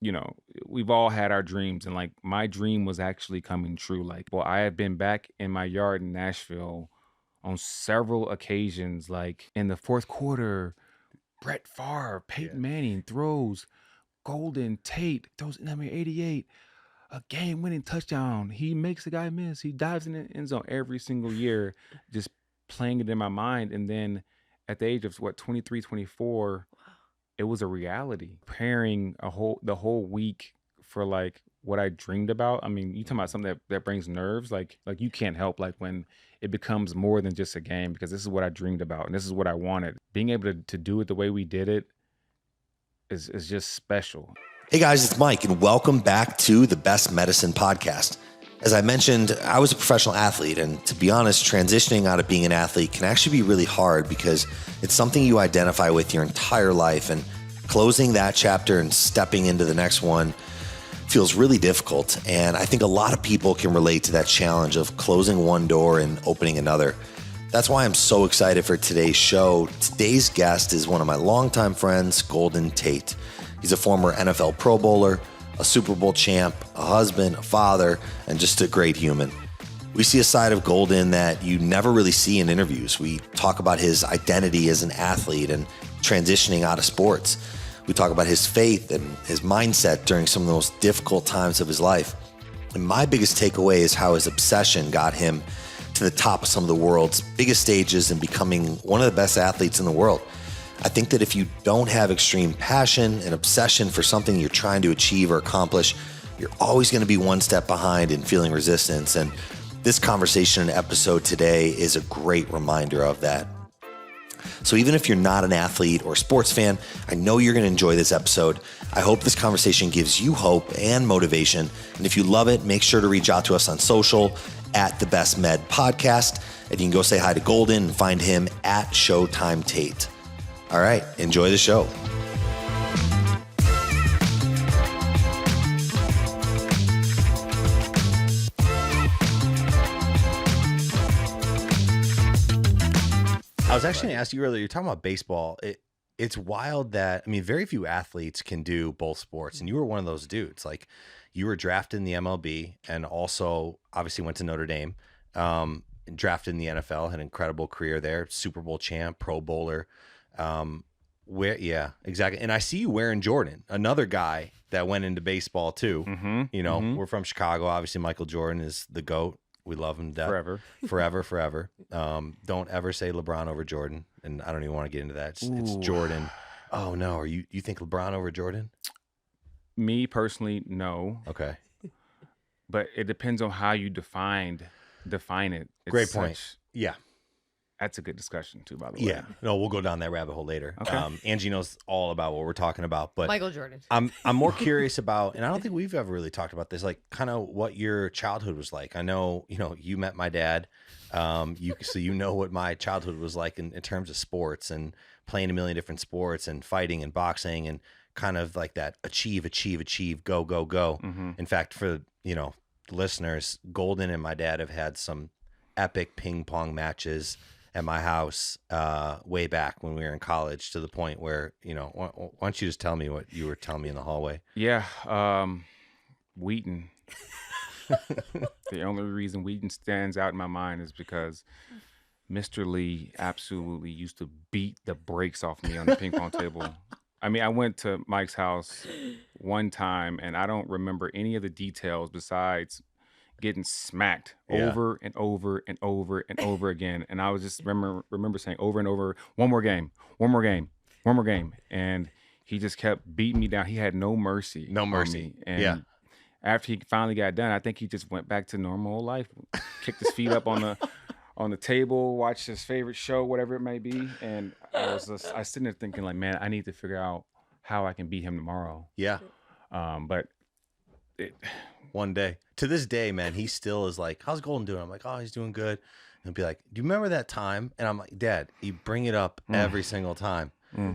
you know, we've all had our dreams, and like my dream was actually coming true. Like, well, I had been back in my yard in Nashville on several occasions, like in the fourth quarter, Brett Favre, Yeah. Peyton Manning throws, Golden Tate throws number 88, a game-winning touchdown. He makes the guy miss. He dives in the end zone every single year, just playing it in my mind. And then at the age of what, 23, 24, it was a reality. Preparing the whole week for like what I dreamed about. I mean, you talking about something that brings nerves, like you can't help like when it becomes more than just a game, because this is what I dreamed about and this is what I wanted. Being able to do it the way we did it is just special. Hey guys, it's Mike, and welcome back to the Best Medicine Podcast. As I mentioned, I was a professional athlete, and to be honest, transitioning out of being an athlete can actually be really hard because it's something you identify with your entire life, and closing that chapter and stepping into the next one feels really difficult. And I think a lot of people can relate to that challenge of closing one door and opening another. That's why I'm so excited for today's show. Today's guest is one of my longtime friends, Golden Tate. He's a former NFL Pro Bowler, a Super Bowl champ, a husband, a father, and just a great human. We see a side of Golden that you never really see in interviews. We talk about his identity as an athlete and transitioning out of sports. We talk about his faith and his mindset during some of the most difficult times of his life. And my biggest takeaway is how his obsession got him to the top of some of the world's biggest stages and becoming one of the best athletes in the world. I think that if you don't have extreme passion and obsession for something you're trying to achieve or accomplish, you're always going to be one step behind and feeling resistance. And this conversation and episode today is a great reminder of that. So even if you're not an athlete or sports fan, I know you're going to enjoy this episode. I hope this conversation gives you hope and motivation. And if you love it, make sure to reach out to us on social at the Best Med Podcast. And you can go say hi to Golden and find him at Showtime Tate. All right, enjoy the show. I was actually going to ask you earlier, you're talking about baseball. It's wild that, I mean, very few athletes can do both sports. And you were one of those dudes. Like, you were drafted in the MLB and also obviously went to Notre Dame, drafted in the NFL, had an incredible career there, Super Bowl champ, Pro Bowler. Yeah, exactly. And I see you wearing Jordan, another guy that went into baseball too. We're from Chicago. Obviously, Michael Jordan is the GOAT. We love him to death. Forever. Don't ever say LeBron over Jordan. And I don't even want to get into that. It's Jordan. Oh no, are you think LeBron over Jordan? Me personally, no. Okay. But it depends on how you define it. Great point. Yeah. That's a good discussion too, by the way. Yeah. No, we'll go down that rabbit hole later. Okay. Angie knows all about what we're talking about, but Michael Jordan. I'm more curious about, and I don't think we've ever really talked about this, like kind of what your childhood was like. I know, you met my dad. So you know what my childhood was like in terms of sports and playing a million different sports and fighting and boxing and kind of like that achieve, go. Mm-hmm. In fact, for, listeners, Golden and my dad have had some epic ping pong matches at my house way back when we were in college, to the point where, why don't you just tell me what you were telling me in the hallway? Yeah. Wheaton. The only reason Wheaton stands out in my mind is because Mr. Lee absolutely used to beat the brakes off me on the ping pong table. I mean, I went to Mike's house one time and I don't remember any of the details besides getting smacked over and over and over and over again. And I was just remember saying over and over, one more game. And he just kept beating me down. He had no mercy. On me. And after he finally got done, I think he just went back to normal life, kicked his feet up on the table, watched his favorite show, whatever it may be. And I was sitting there thinking like, man, I need to figure out how I can beat him tomorrow. Yeah. But one day, to this day, man, he still is like, how's Golden doing? I'm like, oh, he's doing good. And he'll be like, do you remember that time? And I'm like, Dad, you bring it up every single time.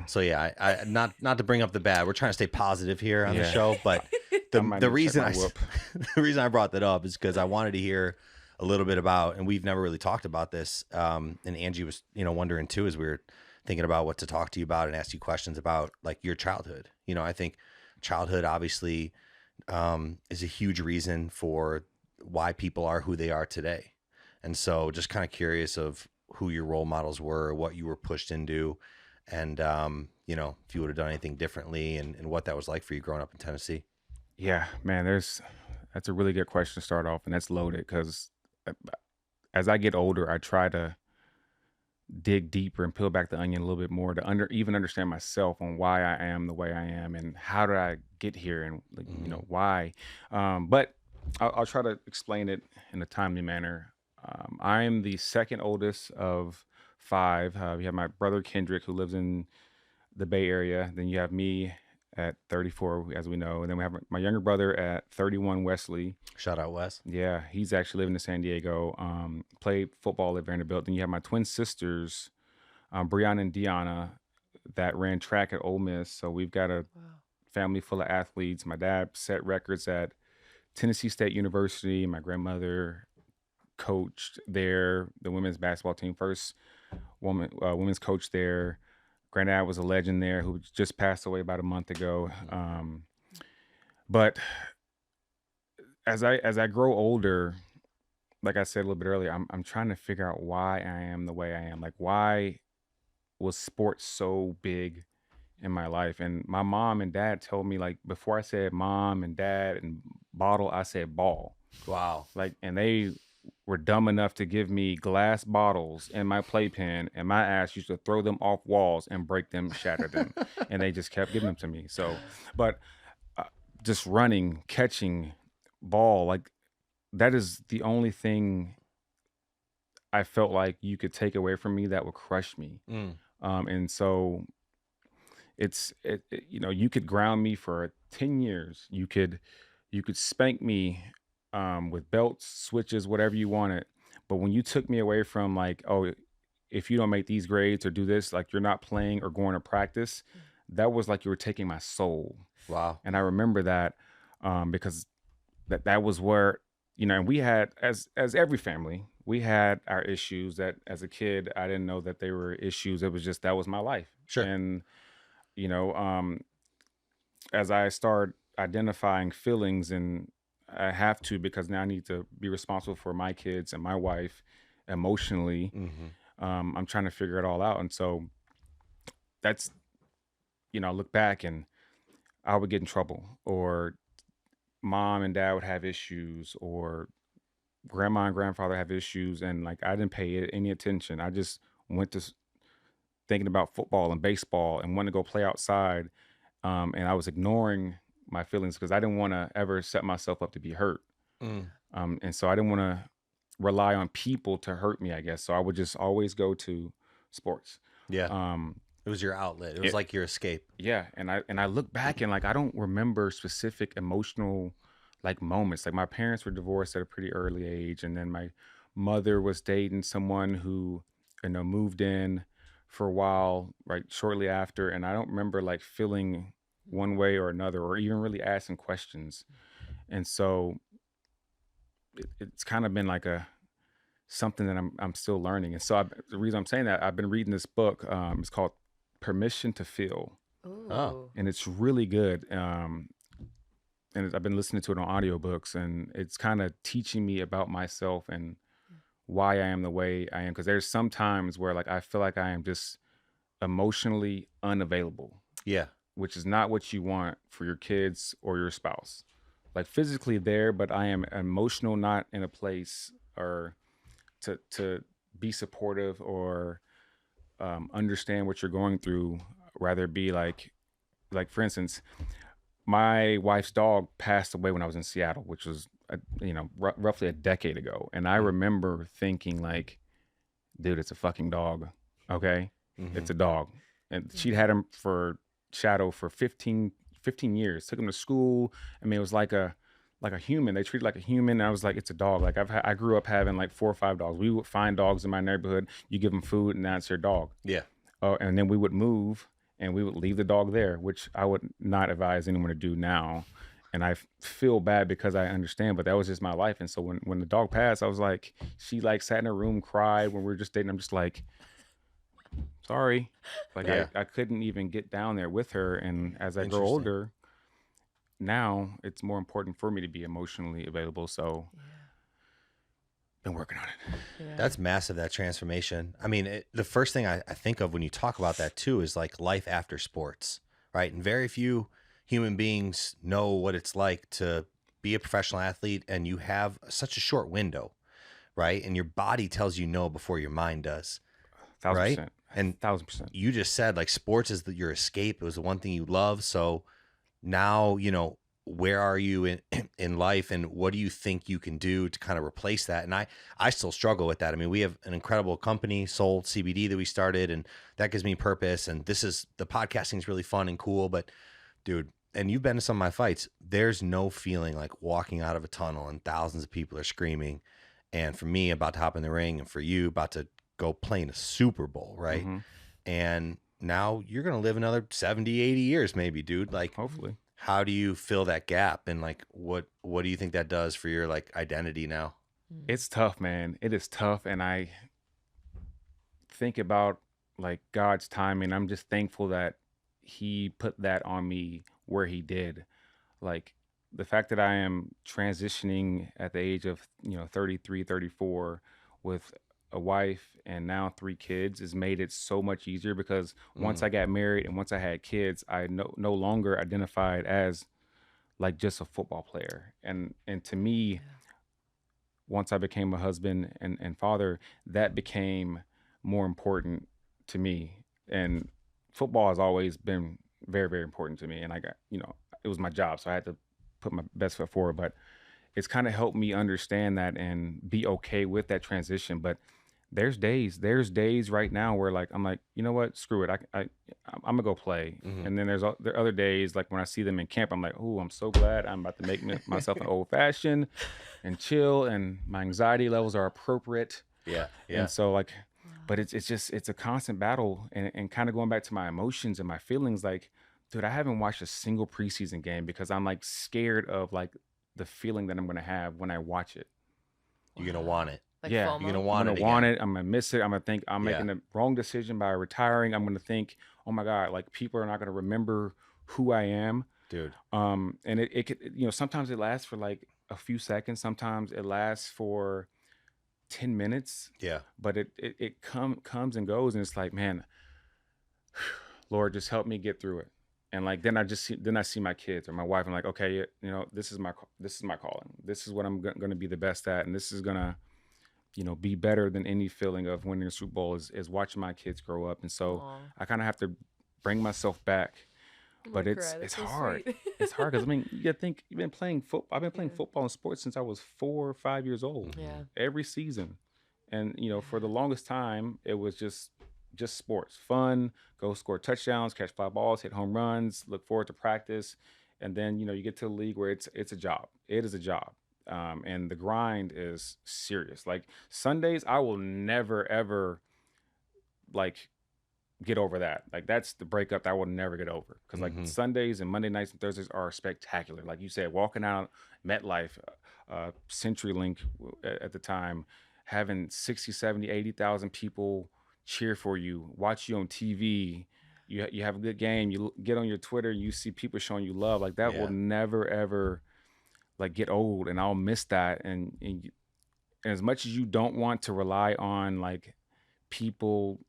So yeah, I not to bring up the bad. We're trying to stay positive here on the show, but the reason I brought that up is because I wanted to hear a little bit about, and we've never really talked about this. And Angie was, wondering too, as we were thinking about what to talk to you about and ask you questions about, like your childhood. I think childhood obviously is a huge reason for why people are who they are today. And so just kind of curious of who your role models were, what you were pushed into, and, you know, if you would have done anything differently and what that was like for you growing up in Tennessee. Yeah, man, that's a really good question to start off, and that's loaded because as I get older, I try to dig deeper and peel back the onion a little bit more to even understand myself on why I am the way I am and how did I get here and like, you know, why. But I'll try to explain it in a timely manner. I am the second oldest of five. You have my brother Kendrick, who lives in the Bay Area. Then you have me at 34, as we know. And then we have my younger brother at 31, Wesley. Shout out Wes. Yeah, he's actually living in San Diego. Played football at Vanderbilt. Then you have my twin sisters, Brianna and Deanna, that ran track at Ole Miss. So we've got a family full of athletes. My dad set records at Tennessee State University. My grandmother coached there, the women's basketball team, first women's coach there. Granddad was a legend there who just passed away about a month ago. But as I grow older, like I said a little bit earlier, I'm trying to figure out why I am the way I am. Like, why was sports so big in my life? And my mom and dad told me, like, before I said mom and dad and bottle, I said ball. Wow. Like, and they were dumb enough to give me glass bottles in my playpen, and my ass used to throw them off walls and break them, shatter them. And they just kept giving them to me. So, but just running, catching ball, like, that is the only thing I felt like you could take away from me that would crush me. And so you know, you could ground me for 10 years. You could spank me with belts, switches, whatever you wanted. But when you took me away from, like, oh, if you don't make these grades or do this, like, you're not playing or going to practice, that was like you were taking my soul. Wow. And I remember that because that was where, you know, and we had, as every family, we had our issues that as a kid, I didn't know that they were issues. It was just, that was my life. Sure. And, you know, as I start identifying feelings, and I have to, because now I need to be responsible for my kids and my wife emotionally. I'm trying to figure it all out. And so that's, you know, I look back and I would get in trouble, or mom and dad would have issues, or grandma and grandfather have issues. And, like, I didn't pay it any attention. I just went to thinking about football and baseball and wanted to go play outside. And I was ignoring my feelings because I didn't want to ever set myself up to be hurt. And so I didn't want to rely on people to hurt me, I guess. So I would just always go to sports. Yeah. It was your outlet. It was like your escape. Yeah. And I look back and, like, I don't remember specific emotional, like, moments. Like, my parents were divorced at a pretty early age. And then my mother was dating someone who, you know, moved in for a while, right, shortly after. And I don't remember, like, feeling one way or another, or even really asking questions. And so it's kind of been like something that I'm still learning. And so the reason I'm saying that, I've been reading this book. It's called Permission to Feel. Oh. And it's really good. And I've been listening to it on audiobooks, and it's kind of teaching me about myself and why I am the way I am. Because there's some times where, like, I feel like I am just emotionally unavailable. Yeah. Which is not what you want for your kids or your spouse. Like, physically there, but I am emotional, not in a place or to be supportive or understand what you're going through. Rather be like for instance, my wife's dog passed away when I was in Seattle, which was roughly a decade ago. And I remember thinking, like, dude, it's a fucking dog. Okay. It's a dog. And she'd had him for Shadow for 15 years. Took him to school. I mean, it was like a human. They treated like a human. And I was like, it's a dog. Like, I grew up having like 4 or 5 dogs. We would find dogs in my neighborhood. You give them food, and that's your dog. Yeah. And then we would move, and we would leave the dog there, which I would not advise anyone to do now. And I feel bad because I understand, but that was just my life. And so when the dog passed, I was like, she like sat in her room, cried when we were just dating. I'm just like, sorry. Like, Yeah. I couldn't even get down there with her. And as I grow older, now it's more important for me to be emotionally available. So been working on it. Yeah. That's massive, that transformation. I mean, the first thing I think of when you talk about that too is like life after sports, right? And very few human beings know what it's like to be a professional athlete, and you have such a short window, right? And your body tells you no before your mind does. 1,000%. Right? And 1,000%. You just said like sports is your escape. It was the one thing you love. So now, where are you in life, and what do you think you can do to kind of replace that? And I still struggle with that. I mean, we have an incredible company, Soul CBD, that we started, and that gives me purpose. And the podcasting is really fun and cool, but dude, and you've been to some of my fights, there's no feeling like walking out of a tunnel and thousands of people are screaming. And for me, about to hop in the ring, and for you, about to go play in a Super Bowl, right? Mm-hmm. And now you're going to live another 70, 80 years maybe, dude. Like, Hopefully. how do you fill that gap? And like, what do you think that does for your like identity now? It's tough, man. It is tough. And I think about like God's timing. I'm just thankful that he put that on me where he did. Like the fact that I am transitioning at the age of, 33, 34 with a wife and now 3 kids has made it so much easier, because once I got married and once I had kids, I no longer identified as like just a football player. And to me, once I became a husband and father, that became more important to me. And football has always been very, very important to me. And I got, it was my job, so I had to put my best foot forward. But it's kind of helped me understand that and be okay with that transition. But there's days right now where like I'm like, you know what, screw it, I'm gonna go play. And then there are other days like when I see them in camp, I'm like, oh, I'm so glad I'm about to make myself an old fashioned and chill, and my anxiety levels are appropriate. Yeah. And so like, but it's a constant battle, and kind of going back to my emotions and my feelings. Like, dude, I haven't watched a single preseason game because I'm like scared of like the feeling that I'm gonna have when I watch it. You're gonna want it. Like Yeah, FOMO? You're gonna I'm want gonna it. want again. it. I'm gonna miss it. I'm gonna think I'm making the wrong decision by retiring. I'm gonna think, oh my God, like people are not gonna remember who I am, dude. and it could, sometimes it lasts for like a few seconds. Sometimes it lasts for 10 minutes. Yeah. But it comes and goes, and it's like, man, Lord, just help me get through it. And like then I see my kids or my wife. I'm like, okay, this is my calling. This is what I'm going to be the best at, and this is gonna, be better than any feeling of winning a Super Bowl is watching my kids grow up. And so I kind of have to bring myself back. But it's hard. It's hard because I mean, you gotta think, you've been playing football. I've been playing football and sports since I was 4 or 5 years old. Yeah. Every season, and for the longest time, it was just sports, fun. Go score touchdowns, catch fly balls, hit home runs. Look forward to practice, and then you get to the league where it's a job. It is a job, and the grind is serious. Like Sundays, I will never ever like get over that. Like that's the breakup that I will never get over, because like Sundays and Monday nights and Thursdays are spectacular. Like you said, walking out MetLife, CenturyLink at the time, having 60, 70, 80,000 people cheer for you, watch you on TV. You have a good game. You get on your Twitter, you see people showing you love. Like that will never ever like get old, and I'll miss that. And as much as you don't want to rely on like people,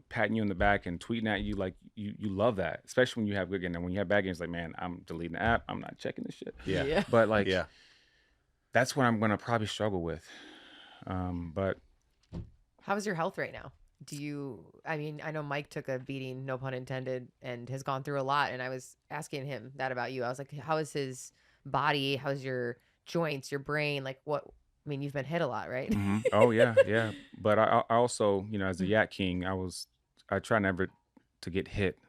patting you in the back and tweeting at you, like you love that, especially when you have good games. And when you have bad games, like, man, I'm deleting the app. I'm not checking this shit. Yeah. But like, that's what I'm gonna probably struggle with. But how's your health right now? I mean, I know Mike took a beating, no pun intended, and has gone through a lot. And I was asking him that about you. I was like, how is his body? How's your joints, your brain? Like what? I mean, you've been hit a lot, right? Oh yeah. But I also, as the Yak King, I try never to get hit.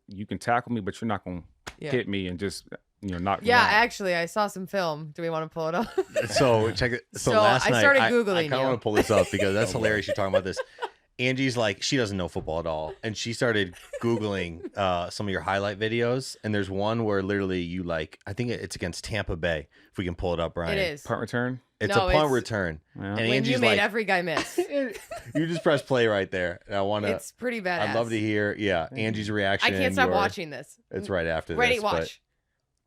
You can tackle me, but you're not gonna hit me and just knock me out. Actually, I saw some film. Do we want to pull it up? So check it. So last I night, started I Googling kind of you. want to pull this up because that's hilarious. You're talking about this. Angie's like, she doesn't know football at all, and she started Googling some of your highlight videos, and there's one where literally you like, I think it's against Tampa Bay. If we can pull it up, Brian. It is. Punt return. It's No, a punt it's- return. Yeah. And When Angie's you made like, every guy miss. you just press play right there. And I want to, It's pretty badass. I'd love to hear, Angie's reaction. I can't stop your- watching this. It's right after Ready, this. watch.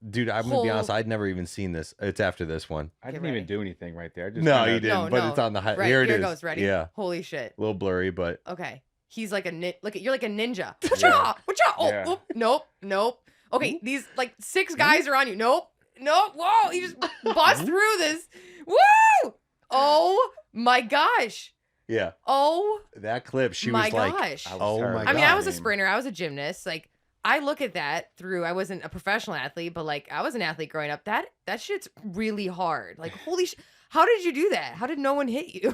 Dude, I'm gonna be honest. I'd never even seen this. It's after this one. I didn't even do anything right there. I just No, kinda, you didn't. But it's on the high. Right, Here it here is. goes. Ready? Yeah. Holy shit. A little blurry, but Okay. He's like you're like a ninja. Yeah. Oh, Yeah. whoop. Nope. Okay, these like 6 guys are on you. Nope. Whoa, he just busts through this. Woo! Oh my gosh. yeah, Oh that clip. She my was like, gosh. I was "Oh terrible. my I mean, God. I was a sprinter. I was a gymnast. Like, I look at that through. I wasn't a professional athlete, but like, I was an athlete growing up. That shit's really hard. Like, holy shit! How did you do that? How did no one hit you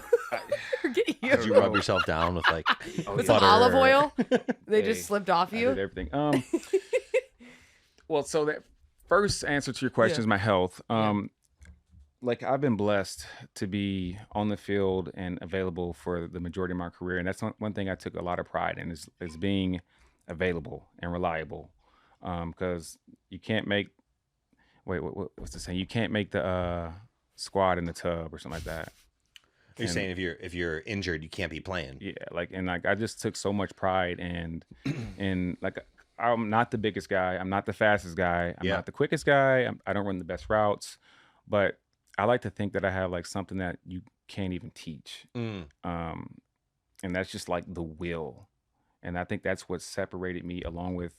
or get you? Did you rub yourself down with like With some butter olive or- oil? They Hey, just slipped off I you. did everything. Well, so that first answer to your question is my health. Like I've been blessed to be on the field and available for the majority of my career, and that's one thing I took a lot of pride in is being available and reliable. Because you can't make what's the saying? You can't make the squad in the tub or something like that. You're saying if you're injured, you can't be playing. Yeah, like I just took so much pride and like I'm not the biggest guy, I'm not the fastest guy, I'm not the quickest guy, I don't run the best routes, but I like to think that I have like something that you can't even teach. And that's just like the will. And I think that's what separated me, along with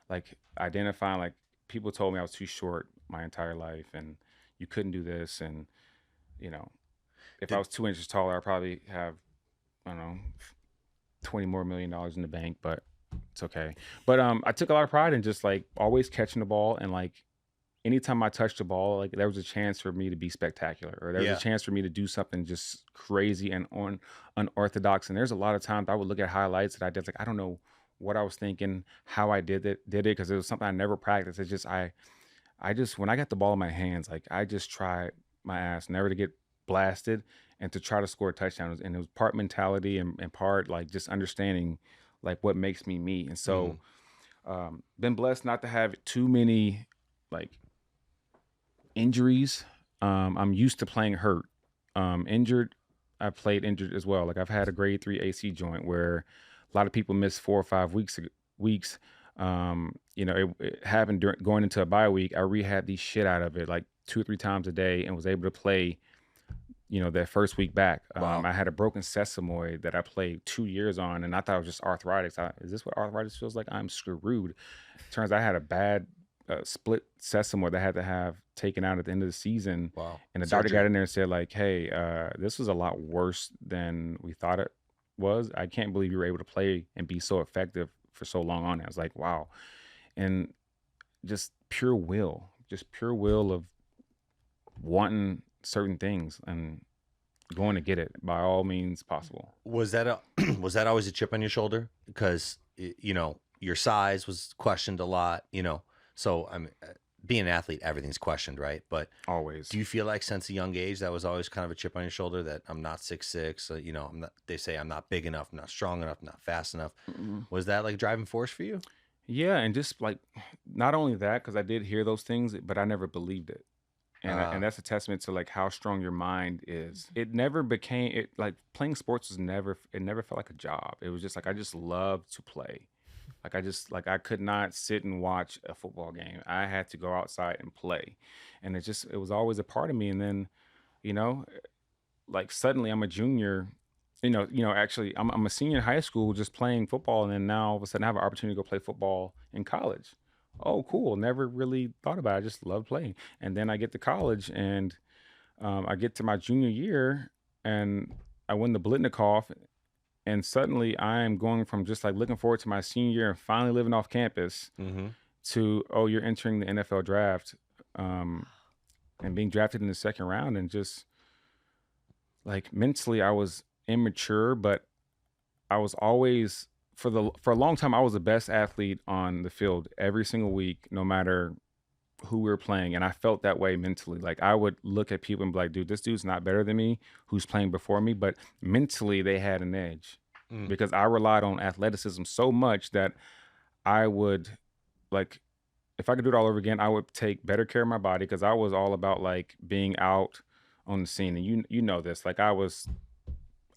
like identifying, like people told me I was too short my entire life and you couldn't do this. And, you know, if I was 2 inches taller, I'd probably have, I don't know, $20 more million in the bank, but it's okay. But I took a lot of pride in just like always catching the ball, and like anytime I touched the ball, like there was a chance for me to be spectacular, or there was a chance for me to do something just crazy and unorthodox. And there's a lot of times I would look at highlights that I did, like I don't know what I was thinking, how I did it, because it was something I never practiced. It's just I just, when I got the ball in my hands, like I just tried my ass never to get blasted and to try to score touchdowns. And it was part mentality and part like just understanding like what makes me me. And so been blessed not to have too many like injuries. I'm used to playing hurt. Injured, I've played injured as well. Like I've had a grade 3 AC joint where a lot of people miss 4 or 5 weeks. You know, it happened going into a bye week. I rehabbed the shit out of it like 2 or 3 times a day and was able to play, you know, that first week back. Wow. I had a broken sesamoid that I played 2 years on, and I thought it was just arthritis. Is this what arthritis feels like? I'm screwed. Turns out I had a bad split sesamoid that I had to have taken out at the end of the season. Wow. And the doctor got in there and said like, hey, this was a lot worse than we thought it was. I can't believe you were able to play and be so effective for so long on it. I was like, wow. And just pure will of wanting certain things and going to get it by all means possible. Was that always a chip on your shoulder? Because you know your size was questioned a lot. You know, so I'm being an athlete, everything's questioned, right? But Always. do you feel like since a young age that was always kind of a chip on your shoulder that I'm not 6'6", you know, I'm not? They say I'm not big enough, I'm not strong enough, I'm not fast enough. Was that like a driving force for you? Yeah, and just like not only that, because I did hear those things, but I never believed it. And that's a testament to like how strong your mind is. It never became it like playing sports never felt like a job. It was just like I just loved to play. Like I could not sit and watch a football game. I had to go outside and play. And it was always a part of me. And then, you know, like suddenly I'm a junior, actually I'm a senior in high school just playing football, and then now all of a sudden I have an opportunity to go play football in college. Oh, cool. Never really thought about it. I just love playing. And then I get to college, and I get to my junior year, and I win the Blitnikoff, and suddenly I am going from just like looking forward to my senior year and finally living off campus to, oh, you're entering the NFL draft, and being drafted in the second round. And just like mentally I was immature, but I was always, for a long time, I was the best athlete on the field every single week, no matter who we were playing. And I felt that way mentally. Like I would look at people and be like, dude, this dude's not better than me who's playing before me. But mentally they had an edge because I relied on athleticism so much that I would, like, if I could do it all over again, I would take better care of my body, because I was all about like being out on the scene. And you know this, like I was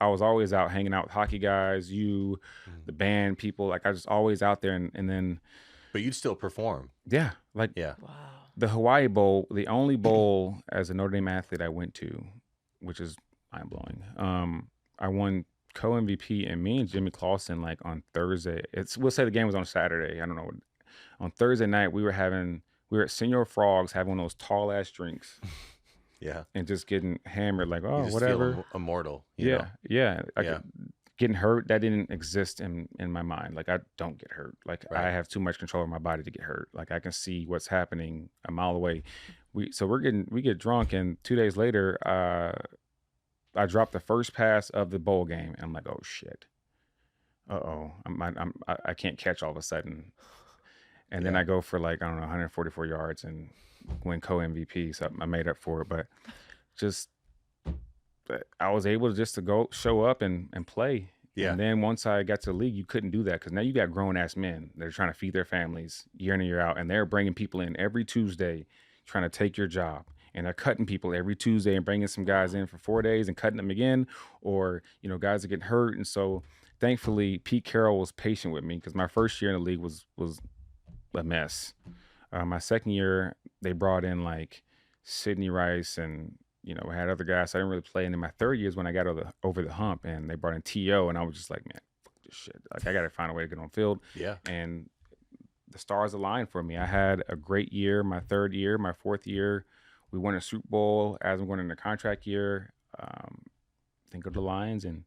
always out hanging out with hockey guys, the band people. Like I was always out there, and then. But you'd still perform. Yeah, like Yeah. Wow. The Hawaii Bowl, the only bowl as a Notre Dame athlete I went to, which is mind blowing. I won co MVP, and me and Jimmy Clausen like on Thursday. We'll say the game was on Saturday. I don't know. On Thursday night, we were at Senor Frogs having one of those tall ass drinks Yeah. and just getting hammered like, You oh, just whatever. feel immortal. You know? Yeah. Yeah. Getting hurt, that didn't exist in my mind. Like, I don't get hurt. Like, Right. I have too much control of my body to get hurt. Like, I can see what's happening a mile away. We get drunk, and 2 days later, I dropped the first pass of the bowl game, and I'm like, oh shit, I can't catch all of a sudden, and then Yeah. I go for like, I don't know, 144 yards and win co MVP. So I made up for it, but just I was able to go show up and play. Yeah. And then once I got to the league, you couldn't do that because now you got grown ass men that are trying to feed their families year in and year out, and they're bringing people in every Tuesday trying to take your job. And they're cutting people every Tuesday and bringing some guys in for 4 days and cutting them again, or guys are getting hurt. And so, thankfully, Pete Carroll was patient with me because my first year in the league was a mess. My second year, they brought in like Sidney Rice and I had other guys. So I didn't really play. And then my third year is when I got over the hump, and they brought in T.O. And I was just like, man, fuck this shit. Like, I got to find a way to get on field. Yeah. And the stars aligned for me. I had a great year. My third year, my fourth year, we won a Super Bowl as I'm going into contract year. Think of the Lions and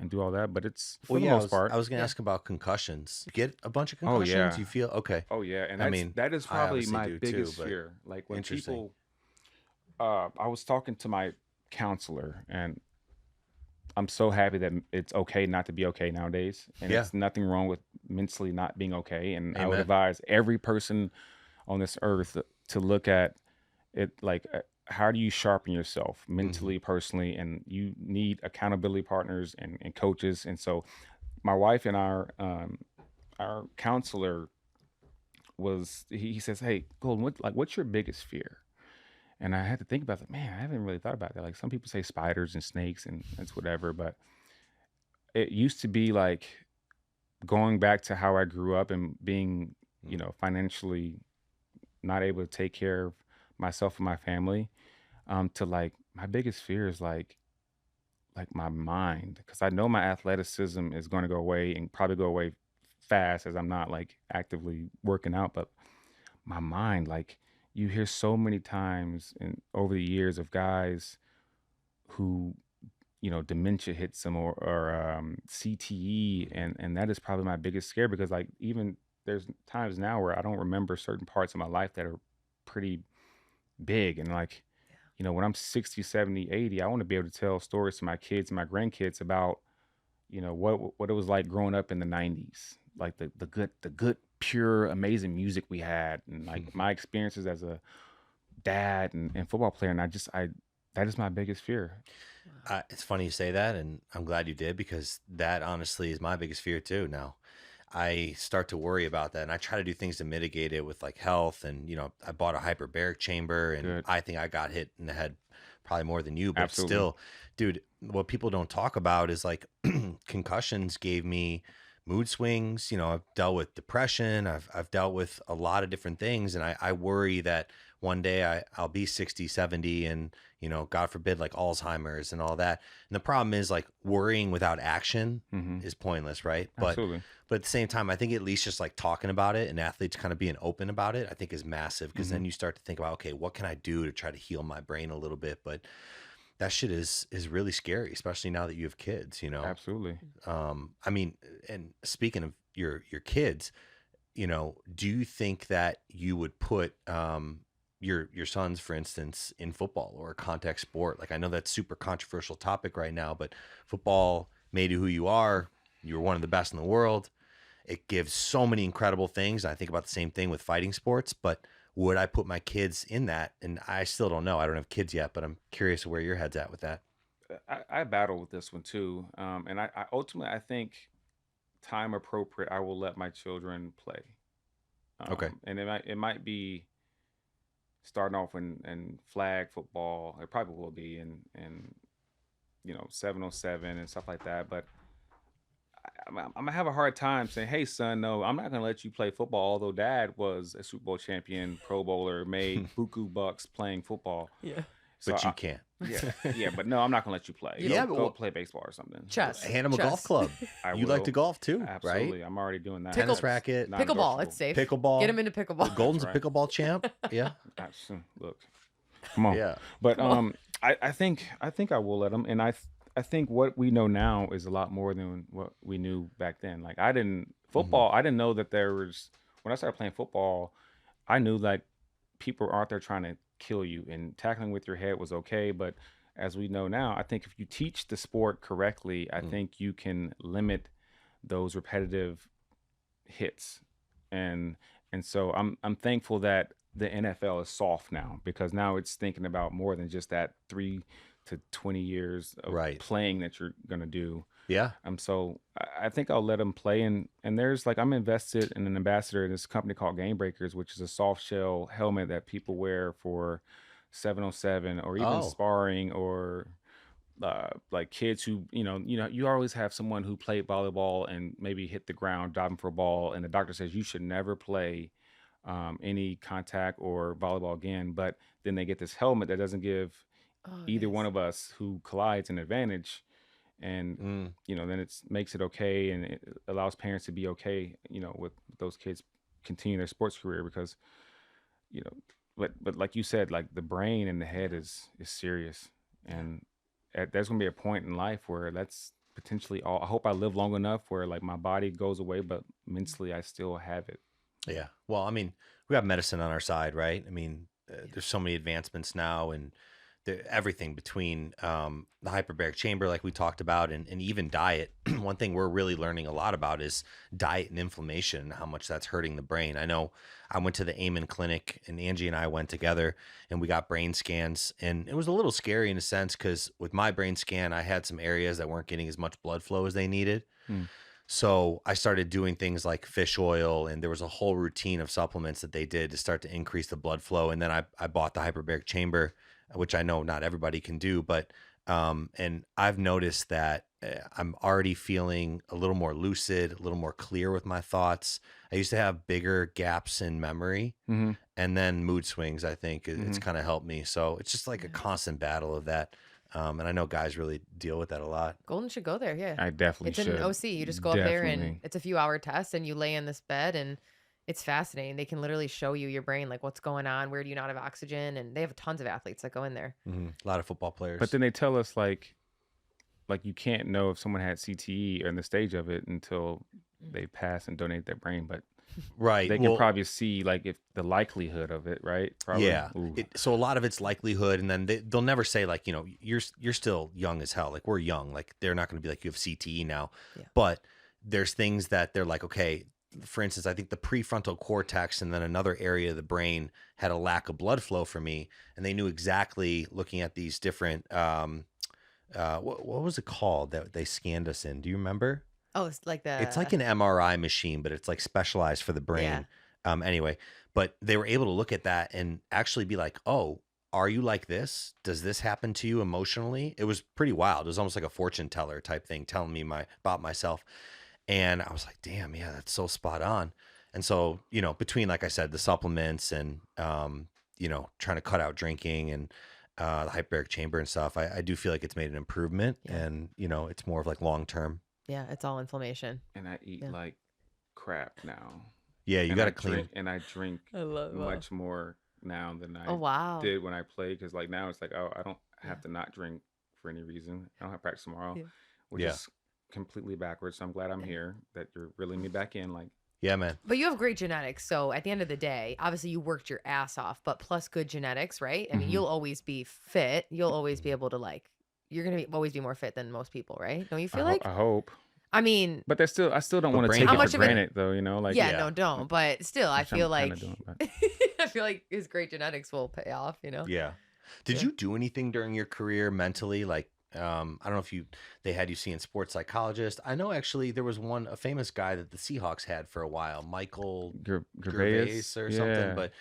do all that. But it's for the most part. I was going to ask about concussions. You get a bunch of Oh, concussions? yeah. You feel okay? Oh yeah, and that is I probably obviously my do too, biggest but fear. Like when interesting. people, I was talking to my counselor, and I'm so happy that it's okay not to be okay nowadays, and Yeah. it's nothing wrong with mentally not being okay. And I would Amen. advise every person on this earth to look at it like, how do you sharpen yourself mentally, personally, and you need accountability partners and coaches. And so, my wife and our counselor he says, hey, Golden, what's your biggest fear? And I had to think about that. Man, I haven't really thought about that. Like, some people say spiders and snakes and it's whatever, but it used to be like going back to how I grew up and being, financially not able to take care of myself and my family, to like my biggest fear is like my mind, because I know my athleticism is going to go away and probably go away fast as I'm not like actively working out, but my mind, like, you hear so many times and over the years of guys who dementia hits them, or CTE, and that is probably my biggest scare, because like, even there's times now where I don't remember certain parts of my life that are pretty big, and like, when I'm 60, 70, 80, I want to be able to tell stories to my kids and my grandkids about what it was like growing up in the 90s, like the good pure amazing music we had, and like my experiences as a dad and football player. And that is my biggest fear. It's funny you say that, and I'm glad you did, because that honestly is my biggest fear too. Now, I start to worry about that, and I try to do things to mitigate it with like health, and I bought a hyperbaric chamber, and Good. I think I got hit in the head probably more than you, but Absolutely. still, dude, what people don't talk about is like concussions gave me mood swings. I've dealt with depression. I've dealt with a lot of different things, and I worry that one day I'll be 60, 70, and God forbid, like Alzheimer's and all that. And the problem is, like, worrying without action is pointless, right? Absolutely. But at the same time, I think at least just like talking about it and athletes kind of being open about it, I think is massive, because then you start to think about, okay, what can I do to try to heal my brain a little bit? But that shit is really scary, especially now that you have kids, Absolutely. I mean, and speaking of your kids, do you think that you would put your sons, for instance, in football or a contact sport? Like, I know that's super controversial topic right now, but football made you who you are. You're one of the best in the world. It gives so many incredible things. I think about the same thing with fighting sports, but would I put my kids in that? And I still don't know. I don't have kids yet, but I'm curious where your head's at with that. I battle with this one too, and I ultimately, I think, time appropriate, I will let my children play. Okay. And it might be starting off in flag football. It probably will be in 7-on-7 and stuff like that. But I'm gonna have a hard time saying, "Hey, son, no, I'm not gonna let you play football." Although Dad was a Super Bowl champion, Pro Bowler, made buku bucks playing football. Yeah. So But you can't. yeah, but no, I'm not gonna let you play. You Go, Yeah, but go play baseball or something. Chess. Hand him a golf Chess. club. I You like will. to golf too, Absolutely. right? I'm already doing that. Tennis That's racket. Pickleball. non-negotiable. It's safe. Pickleball. Get him into pickleball. Golden's right. a pickleball champ. Yeah. Look, come on. Yeah. But I think I will let him, and I think what we know now is a lot more than what we knew back then. Like I didn't football. I didn't know that there was when I started playing football. I knew like people are out there trying to kill you, and tackling with your head was okay. But as we know now, I think if you teach the sport correctly, I think you can limit those repetitive hits, and so I'm thankful that the NFL is soft now because now it's thinking about more than just that 3 to 20 years of Right. playing that you're gonna do. Yeah. So I think I'll let him play, and there's like I'm invested in an ambassador in this company called Game Breakers, which is a soft shell helmet that people wear for 707 or even Oh. sparring or like kids who you always have someone who played volleyball and maybe hit the ground diving for a ball, and the doctor says you should never play any contact or volleyball again, but then they get this helmet that doesn't give either one of us who collides an advantage, and then it makes it okay, and it allows parents to be okay with those kids continue their sports career because but like you said, like the brain and the head is serious, and there's gonna be a point in life where that's potentially all. I hope I live long enough where like my body goes away, but mentally I still have it. Yeah. Well, I mean, we have medicine on our side, right? I mean, there's so many advancements now, and everything between the hyperbaric chamber, like we talked about, and even diet. One thing we're really learning a lot about is diet and inflammation, and how much that's hurting the brain. I know I went to the Amen clinic, and Angie and I went together, and we got brain scans, and it was a little scary in a sense because with my brain scan, I had some areas that weren't getting as much blood flow as they needed. So I started doing things like fish oil, and there was a whole routine of supplements that they did to start to increase the blood flow. And then I bought the hyperbaric chamber, which I know not everybody can do, but and I've noticed that I'm already feeling a little more lucid, a little more clear with my thoughts. I used to have bigger gaps in memory, and then mood swings. I think it's kind of helped me. So it's just like a constant battle of that. And I know guys really deal with that a lot. Golden should go there. Yeah. I definitely It's should. an OC. You just go up there and Definitely. it's a few hour test and you lay in this bed and it's fascinating. They can literally show you your brain, like what's going on, where do you not have oxygen, and they have tons of athletes that go in there. A lot of football players. But then they tell us like you can't know if someone had CTE or in the stage of it until they pass and donate their brain. But right, they can probably see like if the likelihood of it, right? Probably. Yeah. Ooh. So a lot of it's likelihood, and then they'll never say like, you're still young as hell. Like we're young. Like they're not going to be like you have CTE now. Yeah. But there's things that they're like, okay, for instance, I think the prefrontal cortex and then another area of the brain had a lack of blood flow for me, and they knew exactly looking at these different what was it called that they scanned us in? Do you remember? Oh, it's like It's like an MRI machine, but it's like specialized for the brain. Anyway, but they were able to look at that and actually be like, oh, are you like this? Does this happen to you emotionally? It was pretty wild. It was almost like a fortune teller type thing telling me about myself. And I was like, damn, yeah, that's so spot on. And so, between, like I said, the supplements and, trying to cut out drinking and the hyperbaric chamber and stuff, I do feel like it's made an improvement, and, it's more of like long-term. Yeah, it's all inflammation. And I eat like crap now. Yeah, you got to clean. Drink, and I drink much more now than I did when I played. Because like now it's like, oh, I don't have to not drink for any reason. I don't have practice tomorrow, which is completely backwards. So I'm glad I'm here, that you're reeling me back in. Like, yeah, man. But you have great genetics. So at the end of the day, obviously you worked your ass off, but plus good genetics, right? I mean, you'll always be fit. You'll always be able to you're going to always be more fit than most people, right? Don't you feel like? I hope. I mean, but I still don't want to brain take How it much for of it- granted, though. Like, no, don't. But still, I which I'm feel like kinda doing, but- I feel like his great genetics will pay off. Yeah. Did you do anything during your career mentally? Like, I don't know if they had you seeing sports psychologist. I know actually there was a famous guy that the Seahawks had for a while, Michael Gervais or something. But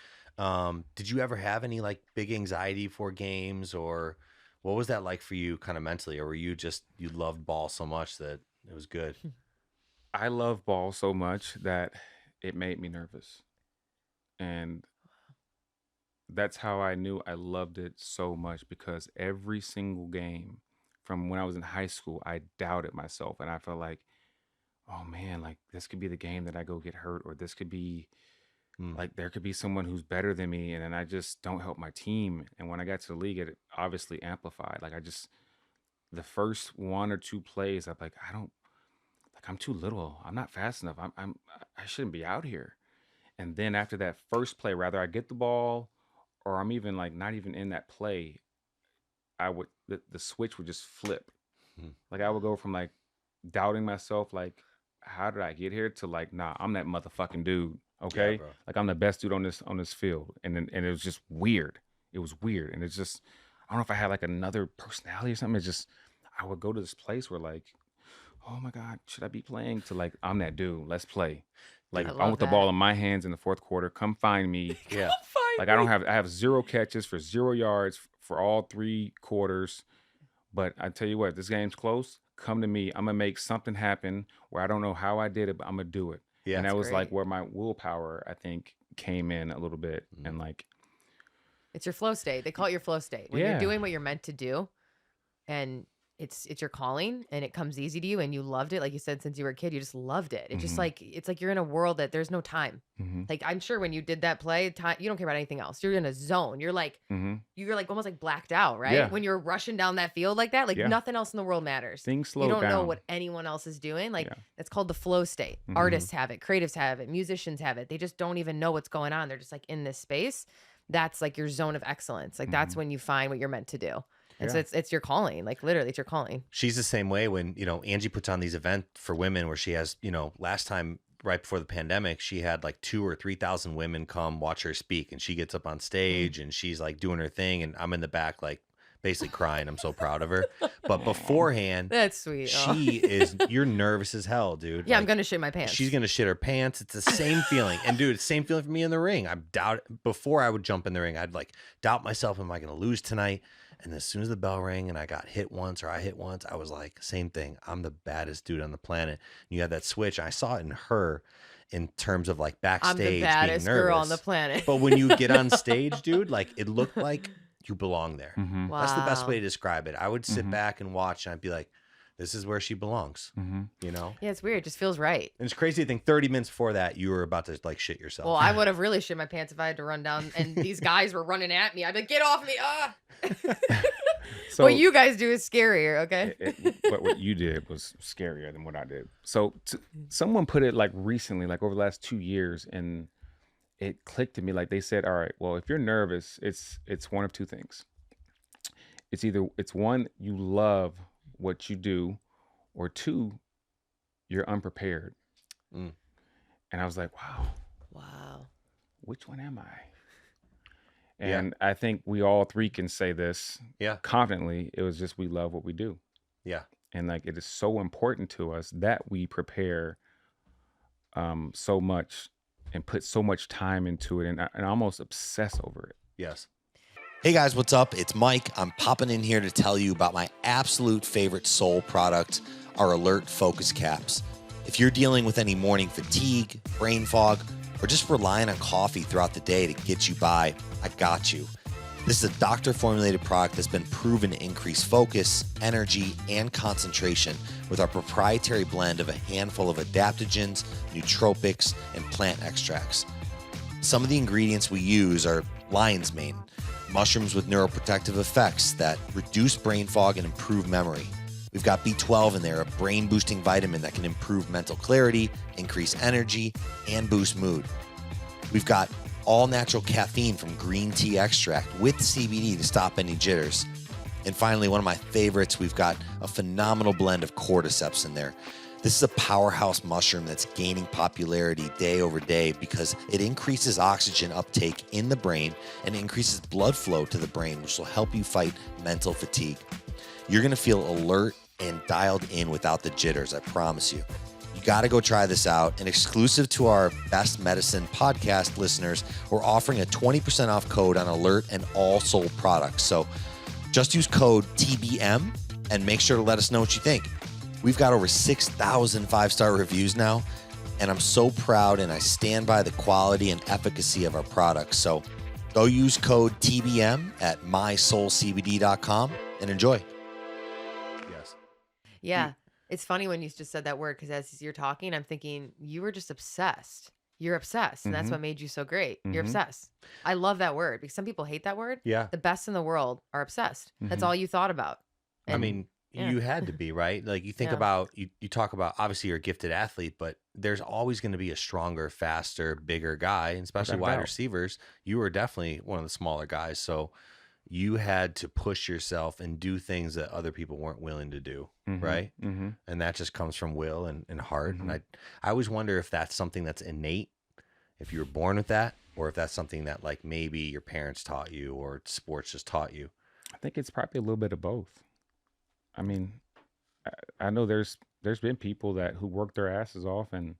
did you ever have any like big anxiety for games, or what was that like for you kind of mentally? Or were you loved ball so much that it was good? I love ball so much that it made me nervous. And that's how I knew I loved it so much, because every single game from when I was in high school, I doubted myself and I felt like, oh man, like this could be the game that I go get hurt, or this could be like there could be someone who's better than me, and then I just don't help my team. And when I got to the league, it obviously amplified. Like the first one or two plays, I'm like, I'm too little. I'm not fast enough. I shouldn't be out here. And then after that first play, rather I get the ball or I'm even like not even in that play, the switch would just flip. Like I would go from like doubting myself, like how did I get here, to like, nah, I'm that motherfucking dude. Okay. Yeah, bro. Like I'm the best dude on this field. And it was just weird. It was weird. And it's just, I don't know if I had like another personality or something. It's just, I would go to this place where like, oh my God, should I be playing, to like, I'm that dude. Let's play. Like I want the ball in my hands in the fourth quarter. Come find me. Yeah. Like I have 0 catches for 0 yards for all 3 quarters. But I tell you what, this game's close. Come to me. I'm gonna make something happen where I don't know how I did it, but I'm gonna do it. Yeah, and that was like great. where my willpower, I think, came in a little bit. And like, It's your flow state. They call it your flow state. When you're Yeah. doing what you're meant to do, and it's your calling, and it comes easy to you, and you loved it. Like you said, since you were a kid, you just loved it. It's just like, it's like you're in a world that there's no time. Like I'm sure when you did that play, time, you don't care about anything else. You're in a zone. You're like almost like blacked out, right? Yeah. When you're rushing down that field like that, like Yeah. nothing else in the world matters. things slow You don't down. know what anyone else is doing. Like Yeah. it's called the flow state. Artists have it, creatives have it, musicians have it. They just don't even know what's going on. They're just like in this space. That's like your zone of excellence. Like that's when you find what you're meant to do. And so Yeah. it's your calling. Like literally, it's your calling. She's the same way when, Angie puts on these events for women where she has, last time right before the pandemic, she had like 2,000 or 3,000 women come watch her speak, and she gets up on stage and she's like doing her thing. And I'm in the back, like basically crying. I'm so proud of her. But beforehand, That's sweet. Oh. you're nervous as hell, dude. Yeah, I'm Like, going to shit my pants. she's going to shit her pants. It's the same feeling. And dude, it's the same feeling for me in the ring. Before I would jump in the ring, I'd like doubt myself. Am I going to lose tonight? And as soon as the bell rang and I got hit once, or I hit once, I was like, same thing. I'm the baddest dude on the planet. And you had that switch. I saw it in her in terms of like backstage I'm the being baddest nervous. girl on the planet. But when you get on stage, dude, like it looked like you belong there. Wow. That's the best way to describe it. I would sit back and watch, and I'd be like, this is where she belongs, Yeah, it's weird. It just feels right. And it's crazy to think 30 minutes before that, you were about to like shit yourself. Well, I would have really shit my pants if I had to run down and these guys were running at me. I'd be like, get off me. Ah. So What you guys do is scarier, okay? but what you did was scarier than what I did. So someone put it like recently, like over the last 2 years, and it clicked to me. Like they said, all right, well, if you're nervous, it's one of two things. It's one, you love what you do, or two, you're unprepared. And I was like, Wow. which one am I? And I think we all three can say this confidently. It was just, we love what we do. Yeah. And like, it is so important to us that we prepare so much and put so much time into it, and almost obsess over it. Yes. Hey guys, what's up? It's Mike. I'm popping in here to tell you about my absolute favorite Soul product, our Alert Focus Caps. If you're dealing with any morning fatigue, brain fog, or just relying on coffee throughout the day to get you by, I got you. This is a doctor-formulated product that's been proven to increase focus, energy, and concentration with our proprietary blend of a handful of adaptogens, nootropics, and plant extracts. Some of the ingredients we use are lion's mane, mushrooms with neuroprotective effects that reduce brain fog and improve memory. We've got B12 in there, a brain-boosting vitamin that can improve mental clarity, increase energy, and boost mood. We've got all-natural caffeine from green tea extract with CBD to stop any jitters. And finally, one of my favorites, we've got a phenomenal blend of cordyceps in there. This is a powerhouse mushroom that's gaining popularity day over day because it increases oxygen uptake in the brain and increases blood flow to the brain, which will help you fight mental fatigue. You're going to feel alert and dialed in without the jitters, I promise you. You got to go try this out. And exclusive to our Best Medicine podcast listeners, we're offering a 20% off code on Alert and all Soul products. So just use code TBM and make sure to let us know what you think. We've got over 6,000 five-star reviews now, and I'm so proud, and I stand by the quality and efficacy of our products. So go use code TBM at mysoulcbd.com and enjoy. Yes. Yeah. It's funny when you just said that word, because as you're talking, I'm thinking you were just obsessed. You're obsessed. And that's what made you so great. You're obsessed. I love that word because some people hate that word. Yeah. The best in the world are obsessed. That's all you thought about. I mean, yeah. you had to be, right? Like you think Yeah. about, you talk about, obviously you're a gifted athlete, but there's always going to be a stronger, faster, bigger guy, and especially Without a wide doubt. receivers. You were definitely one of the smaller guys. So you had to push yourself and do things that other people weren't willing to do, right? Mm-hmm. And that just comes from will and heart. Mhm. And I always wonder if that's something that's innate, if you were born with that, or if that's something that like maybe your parents taught you or sports just taught you. I think it's probably a little bit of both. I mean, I know there's been people who work their asses off and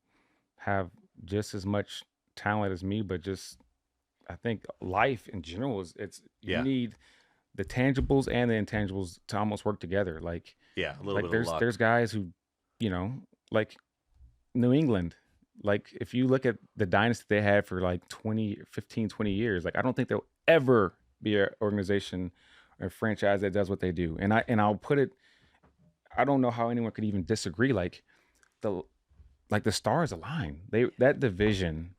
have just as much talent as me, but just I think life in general Yeah. you need the tangibles and the intangibles to almost work together. Like Yeah, a little bit there's of luck. there's guys who, like New England, like if you look at the dynasty they had for like 15, 20 years, like I don't think there'll ever be an organization or franchise that does what they do. And I'll put it, I don't know how anyone could even disagree. Like the stars align. That division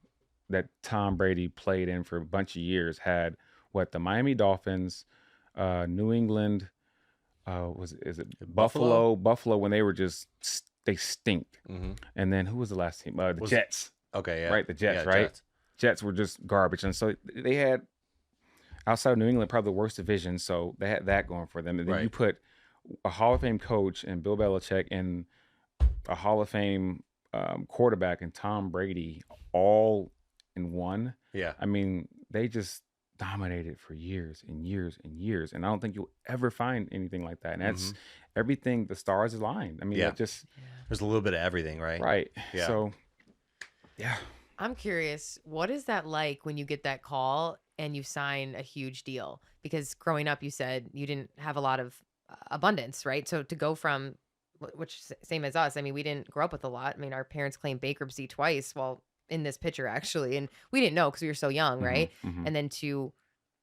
that Tom Brady played in for a bunch of years had the Miami Dolphins, New England, is it Buffalo? Buffalo when they were just they stinked. Mm-hmm. And then who was the last team? The Jets. Okay, yeah. Right, the Jets, Yeah, right? Jets. Jets were just garbage. And so they had, outside of New England, probably the worst division. So they had that going for them. And then you Right. put a Hall of Fame coach and Bill Belichick and a Hall of Fame quarterback and Tom Brady all in one. Yeah. I mean, they just dominated for years and years and years. And I don't think you'll ever find anything like that. And that's everything, the stars aligned. I mean, Yeah. that just, There's a little bit of everything, right? right. Yeah. So, yeah. I'm curious, what is that like when you get that call and you sign a huge deal? Because growing up, you said you didn't have a lot of abundance, right? So to go from, which same as us, I mean, we didn't grow up with a lot. I mean, our parents claimed bankruptcy twice while in this picture, actually. And we didn't know because we were so young, right? And then to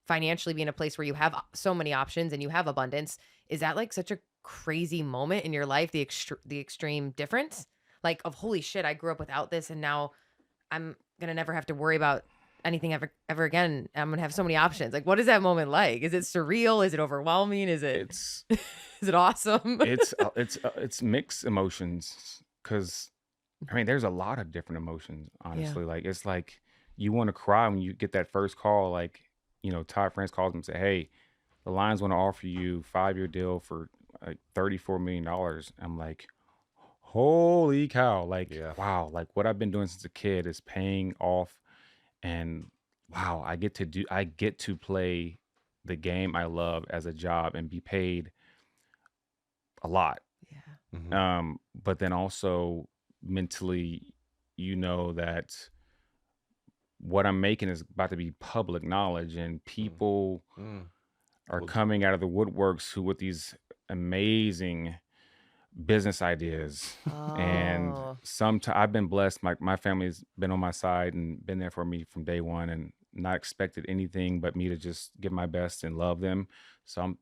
financially be in a place where you have so many options and you have abundance, is that like such a crazy moment in your life, the extreme difference? Like, of holy shit, I grew up without this and now I'm gonna never have to worry about anything ever again. I'm gonna have so many options. Like, what is that moment like? Is it surreal? Is it overwhelming? Is it It's is it awesome? it's mixed emotions, because I mean there's a lot of different emotions, honestly. Like it's like you want to cry when you get that first call, like Todd France calls him and say, hey, the Lions want to offer you 5-year deal for like $34 million. I'm like, holy cow, like wow, like what I've been doing since a kid is paying off. And wow, I get to play the game I love as a job and be paid a lot. Yeah. Mhm. But then also mentally, that what I'm making is about to be public knowledge, and people are coming out of the woodworks with these amazing business ideas. And Oh. I've been blessed. My family's been on my side and been there for me from day one, and not expected anything but me to just give my best and love them.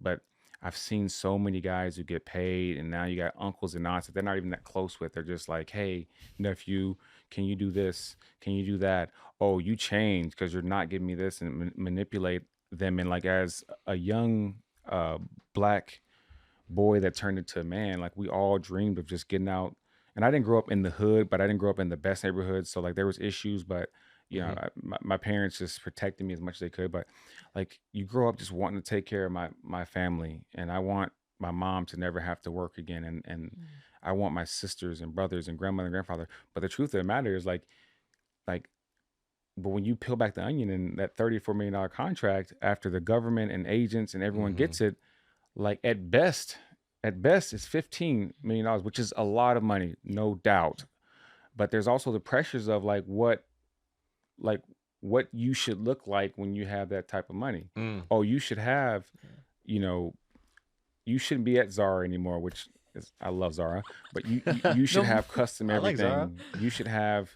But I've seen so many guys who get paid, and now you got uncles and aunts that they're not even that close with. They're just like, hey, nephew, can you do this? Can you do that? Oh, you changed because you're not giving me this, and manipulate them. And like, as a young black boy that turned into a man, like we all dreamed of just getting out. And I didn't grow up in the hood, but I didn't grow up in the best neighborhood. So like there was issues, but my parents just protected me as much as they could. But like you grow up just wanting to take care of my family, and I want my mom to never have to work again. And I want my sisters and brothers and grandmother and grandfather. But the truth of the matter is but when you peel back the onion, and that $34 million contract, after the government and agents and everyone gets it, like at best it's $15 million, which is a lot of money, no doubt. But there's also the pressures of like what you should look like when you have that type of money. Oh, you should have, you shouldn't be at Zara anymore, which I love Zara, but you should have custom I like Zara. everything. You should have,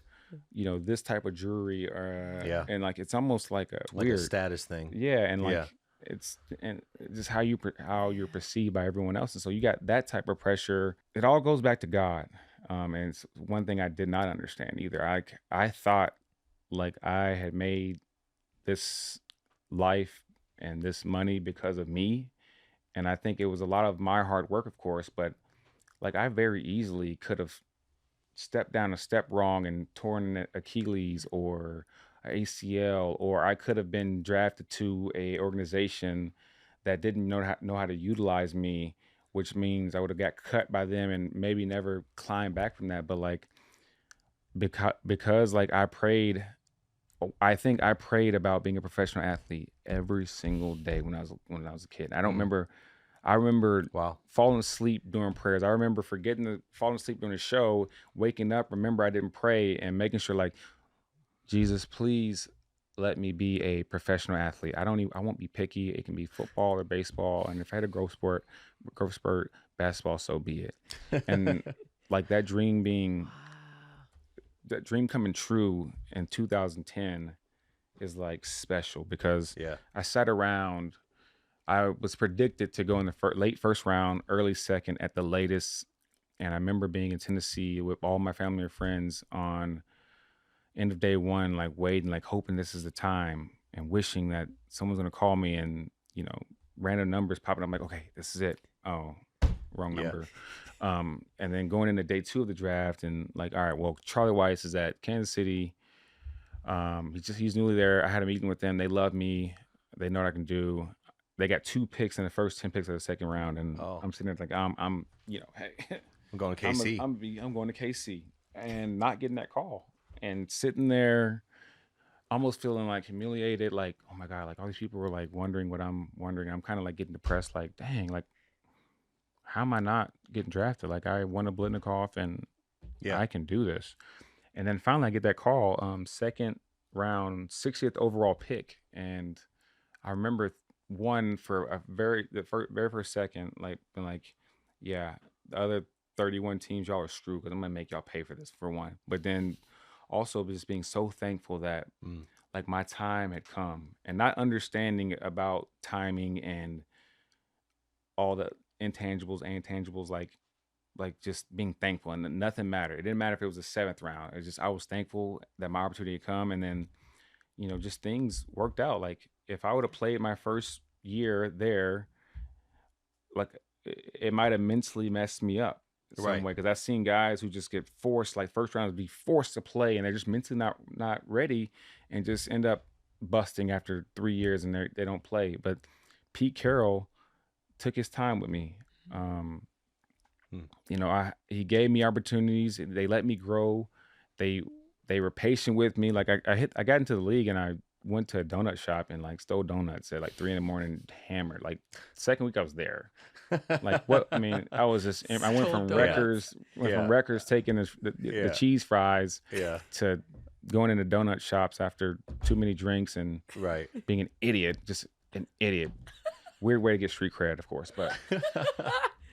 this type of jewelry, Yeah. and like it's almost like a Like a weird, status thing. yeah, and like Yeah. it's and just how you're perceived by everyone else, and so you got that type of pressure. It all goes back to God, and it's one thing I did not understand either. I thought like I had made this life and this money because of me, and I think it was a lot of my hard work, of course, but like I very easily could have stepped down a step wrong and torn an Achilles or a ACL, or I could have been drafted to a organization that didn't know how to utilize me, which means I would have got cut by them and maybe never climbed back from that. But like because like I think I prayed about being a professional athlete every single day when I was a kid. I remember Wow. falling asleep during prayers. I remember forgetting to falling asleep during the show, waking up, remember I didn't pray, and making sure like, Jesus, please let me be a professional athlete. I won't be picky. It can be football or baseball. And if I had a growth spurt, basketball, so be it. And like that dream coming true in 2010 is like special because Yeah. I sat around. I was predicted to go in the late first round, early second at the latest. And I remember being in Tennessee with all my family and friends on end of day one, like waiting, like hoping this is the time and wishing that someone's going to call me, and, random numbers popping up. I'm like, okay, this is it. Oh, wrong Yeah. number. And then going into day 2 of the draft and like, all right, well, Charlie Weiss is at Kansas City. He's newly there. I had a meeting with them. They love me. They know what I can do. They got 2 picks in the first 10 picks of the second round, and I'm sitting there like I'm hey, I'm going to KC. I'm going to KC, and not getting that call, and sitting there, almost feeling like humiliated, like, oh my God, like all these people were like wondering what I'm wondering. I'm kind of like getting depressed, like, dang, like how am I not getting drafted? Like I won a Blitnikoff, and I can do this. And then finally I get that call, second round, 60th overall pick, and I remember one for very first second, like been like, yeah, the other 31 teams, y'all are screwed because I'm gonna make y'all pay for this for one. But then also just being so thankful that like my time had come, and not understanding about timing and all the intangibles and tangibles, like just being thankful, and nothing mattered. It didn't matter if it was the 7th round. It's just I was thankful that my opportunity had come, and then just things worked out. Like if I would have played my first year there, like it might have mentally messed me up some way, because I've seen guys who just get forced, like first rounds, be forced to play, and they're just mentally not ready, and just end up busting after 3 years, and they don't play. But Pete Carroll took his time with me. He gave me opportunities. They let me grow. They were patient with me. Like I got into the league, and I went to a donut shop and like stole donuts at like 3 a.m, hammered. Like second week I was there. Like what? I mean, I was just. I went from Wreckers taking the cheese fries to going into donut shops after too many drinks and being an idiot, just an idiot. Weird way to get street cred, of course, but.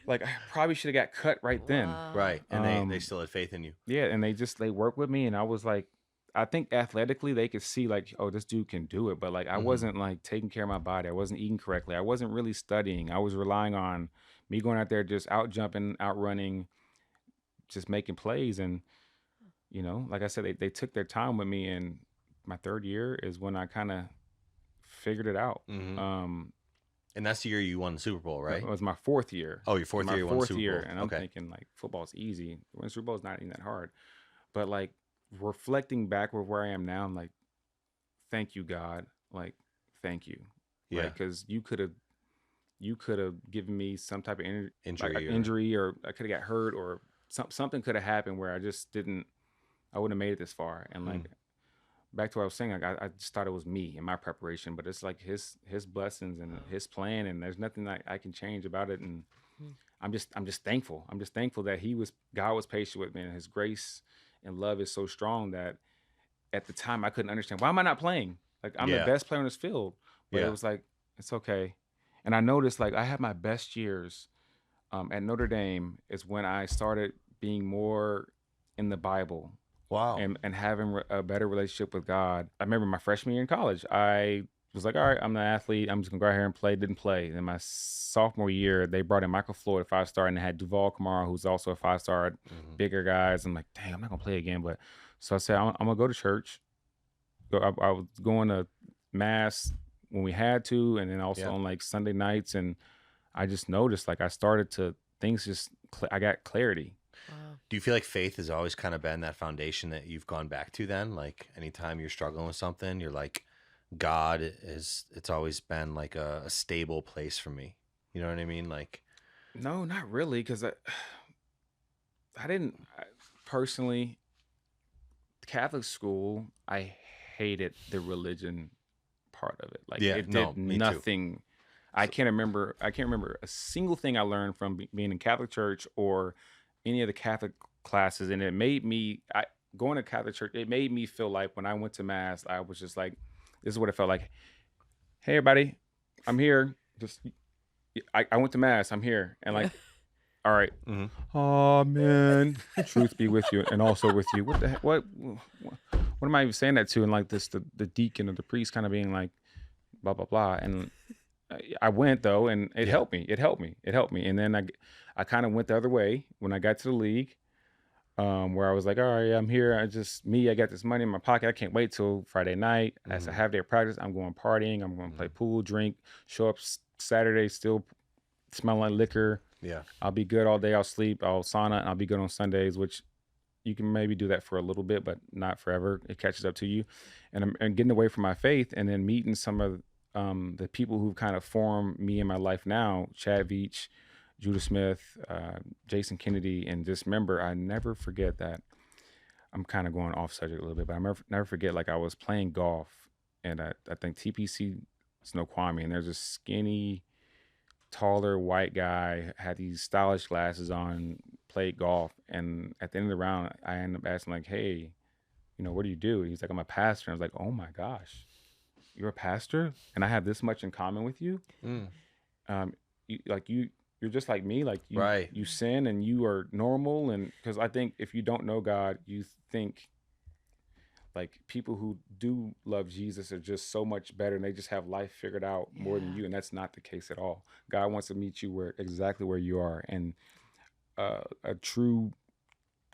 Like I probably should have got cut right then. Right. And they still had faith in you. Yeah, and they worked with me, and I was like, I think athletically they could see like, oh, this dude can do it. But like I wasn't like taking care of my body. I wasn't eating correctly. I wasn't really studying. I was relying on me going out there just out jumping, out running, just making plays. And like I said, they took their time with me, and my 3rd year is when I kind of figured it out. And that's the year you won the Super Bowl, right? It was my 4th year. Oh, your 4th year you won the Super Bowl. And I'm thinking like football's easy. Winning Super Bowl is not even that hard. But like reflecting back with where I am now, I'm like, thank you, God. Like, thank you. Yeah. Because you could have given me some type of injury, injury, or I could have got hurt, or something could have happened where I wouldn't have made it this far. And like back to what I was saying, like I just thought it was me and my preparation, but it's like his blessings and his plan, and there's nothing that I can change about it. And I'm just thankful. I'm just thankful that God was patient with me, and his grace and love is so strong that at the time I couldn't understand, why am I not playing? Like I'm the best player on this field, but it was like, it's okay. And I noticed like I had my best years at Notre Dame is when I started being more in the Bible Wow. and having a better relationship with God. I remember my freshman year in college, I was like, all right, I'm an athlete. I'm just gonna go out here and play. Didn't play. Then my sophomore year, they brought in Michael Floyd, a 5-star, and they had Duval Kamara, who's also a 5-star, bigger guys. I'm like, dang, I'm not gonna play again. But so I said, I'm gonna go to church. I was going to mass when we had to, and then also on like Sunday nights. And I just noticed, like, I started to things just I got clarity. Wow. Do you feel like faith has always kind of been that foundation that you've gone back to then? Like anytime you're struggling with something, you're like, God it's always been like a stable place for me. You know what I mean? Like, No, not really, because I didn't personally. Catholic school, I hated the religion part of it. Like it did me too. nothing. I can't remember a single thing I learned from being in Catholic church or any of the Catholic classes, and it made me going to Catholic church. It made me feel like when I went to mass, I was just like, this is what it felt like. Hey, everybody, I'm here. Just I went to mass. I'm here, and like, all right. Amen. Truth be with you, and also with you. What the heck? What am I even saying that to? And like this, the deacon or the priest kind of being like, blah blah blah. And I went though, and it helped me. It helped me. And then I kind of went the other way when I got to the league, where I was like, all right, I'm here. I got this money in my pocket. I can't wait till Friday night. As a half day of practice, I'm going partying. I'm going to play pool, drink, show up Saturday, still smell like liquor. Yeah. I'll be good all day. I'll sleep. I'll sauna, and I'll be good on Sundays, which you can maybe do that for a little bit, but not forever. It catches up to you. And I'm getting away from my faith, and then meeting some of the people who kind of formed me in my life now, Chad Veach, Judah Smith, Jason Kennedy, and just remember, I never forget that. I'm kind of going off subject a little bit, but I never forget, like I was playing golf, and I think TPC Snoqualmie, and there's a skinny, taller white guy, had these stylish glasses on, played golf, and at the end of the round I ended up asking like, hey, what do you do? He's like, I'm a pastor. And I was like, oh my gosh, you're a pastor and I have this much in common with you? You're just like me, like you sin and you are normal. And because I think if you don't know God, you think like people who do love Jesus are just so much better and they just have life figured out more than you. And that's not the case at all. God wants to meet you exactly where you are. And a true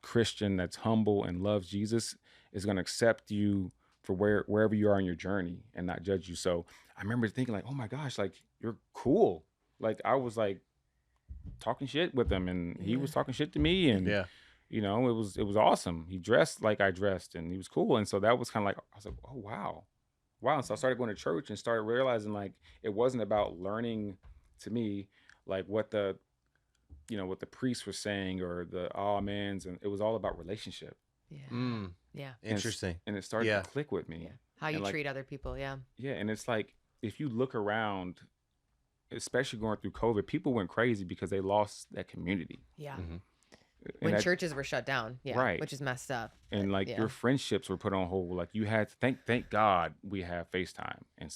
Christian that's humble and loves Jesus is going to accept you for wherever you are in your journey and not judge you. So I remember thinking like, oh my gosh, like you're cool. Like I was like talking shit with him and he was talking shit to me. And it was awesome. He dressed like I dressed and he was cool. And so that was kind of like, I was like, oh, wow. And so I started going to church and started realizing like, it wasn't about learning to me, like what the priests were saying or the amens. And it was all about relationship. Yeah. Interesting. And it started to click with me. Yeah. How you treat other people. Yeah. Yeah. And it's like, if you look around, especially going through COVID, people went crazy because they lost that community. Yeah. When churches were shut down, which is messed up. And like your friendships were put on hold. Like you had to thank God we have FaceTime, and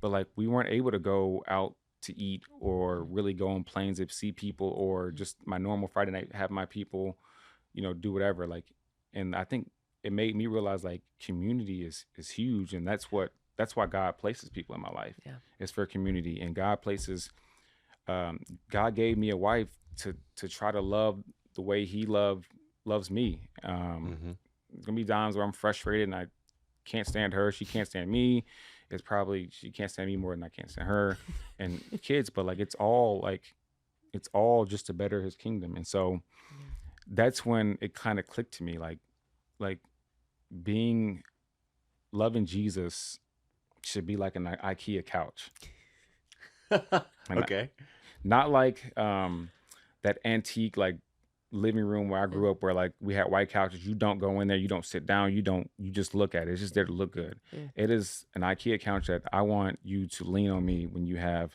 but like we weren't able to go out to eat or really go on planes to see people or just my normal Friday night have my people, do whatever. Like, and I think it made me realize like community is huge, and that's why God places people in my life. Yeah, it's for community, and God places. God gave me a wife to try to love the way He loves me. There's gonna be times where I'm frustrated and I can't stand her. She can't stand me. It's probably she can't stand me more than I can't stand her and kids. But like it's all just to better His kingdom. And so that's when it kind of clicked to me, like loving Jesus should be like an IKEA couch. Okay. Not like that antique like living room where I grew up where like we had white couches. You don't go in there, you don't sit down, you just look at it. It's just there to look good. It is an IKEA couch that I want you to lean on me when you have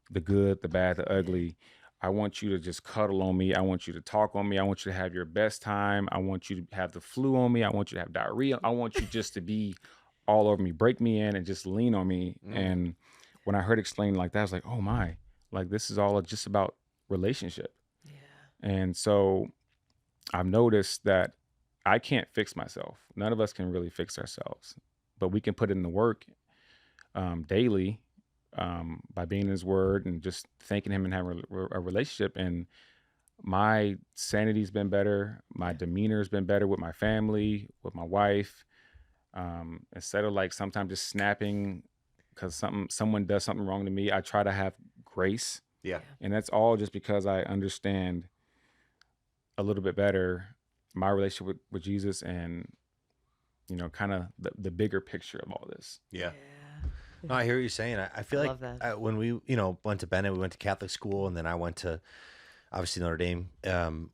the good, the bad, the ugly. I want you to just cuddle on me. I want you to talk on me. I want you to have your best time. I want you to have the flu on me. I want you to have diarrhea. I want you just to be all over me, break me in and just lean on me. And when I heard it explained like that, I was like, oh my, like this is all just about relationship. Yeah. And so I've noticed that I can't fix myself. None of us can really fix ourselves, but we can put in the work daily by being in his word and just thanking him and having a relationship. And my sanity's been better. My demeanor's been better with my family, with my wife. Instead of like sometimes just snapping because someone does something wrong to me, I try to have grace. Yeah. And that's all just because I understand a little bit better my relationship with Jesus and, you know, kind of the bigger picture of all this. Yeah. No, I hear what you're saying. I feel I like love that. when we, you know, went to Bennett, we went to Catholic school, and then I went to obviously Notre Dame.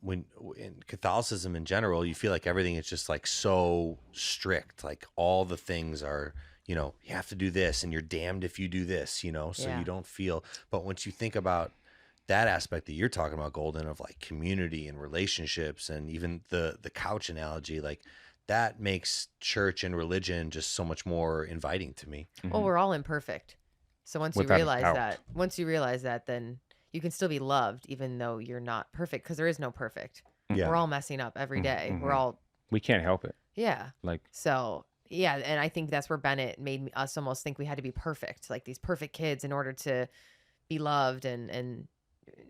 When in Catholicism in general, you feel like everything is just like so strict. Like all the things are, you know, you have to do this, and you're damned if you do this, you know. So Yeah. you don't feel. But once you think about that aspect that you're talking about, Golden, of like community and relationships, and even the couch analogy, like that makes church and religion just so much more inviting to me. Well, we're all imperfect. So once Without a you realize that, then you can still be loved even though you're not perfect, because there is no perfect. Yeah. We're all messing up every day. We're all, We can't help it. yeah. Like, So yeah, and I think that's where Bennett made us almost think we had to be perfect, like these perfect kids in order to be loved. And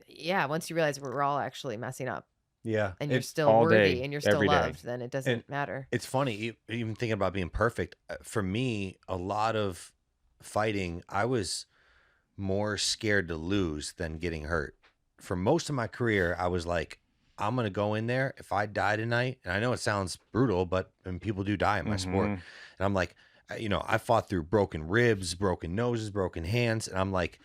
yeah, once you realize we're all actually messing up Yeah. and you're It's still all worthy day, and you're still every day. loved, then it doesn't matter. It's funny, even thinking about being perfect. For me, a lot of fighting, I was more scared to lose than getting hurt. For most of my career, I was like, I'm going to go in there. If I die tonight, and I know it sounds brutal, but and people do die in my sport. And I'm like, you know, I fought through broken ribs, broken noses, broken hands. And I'm like,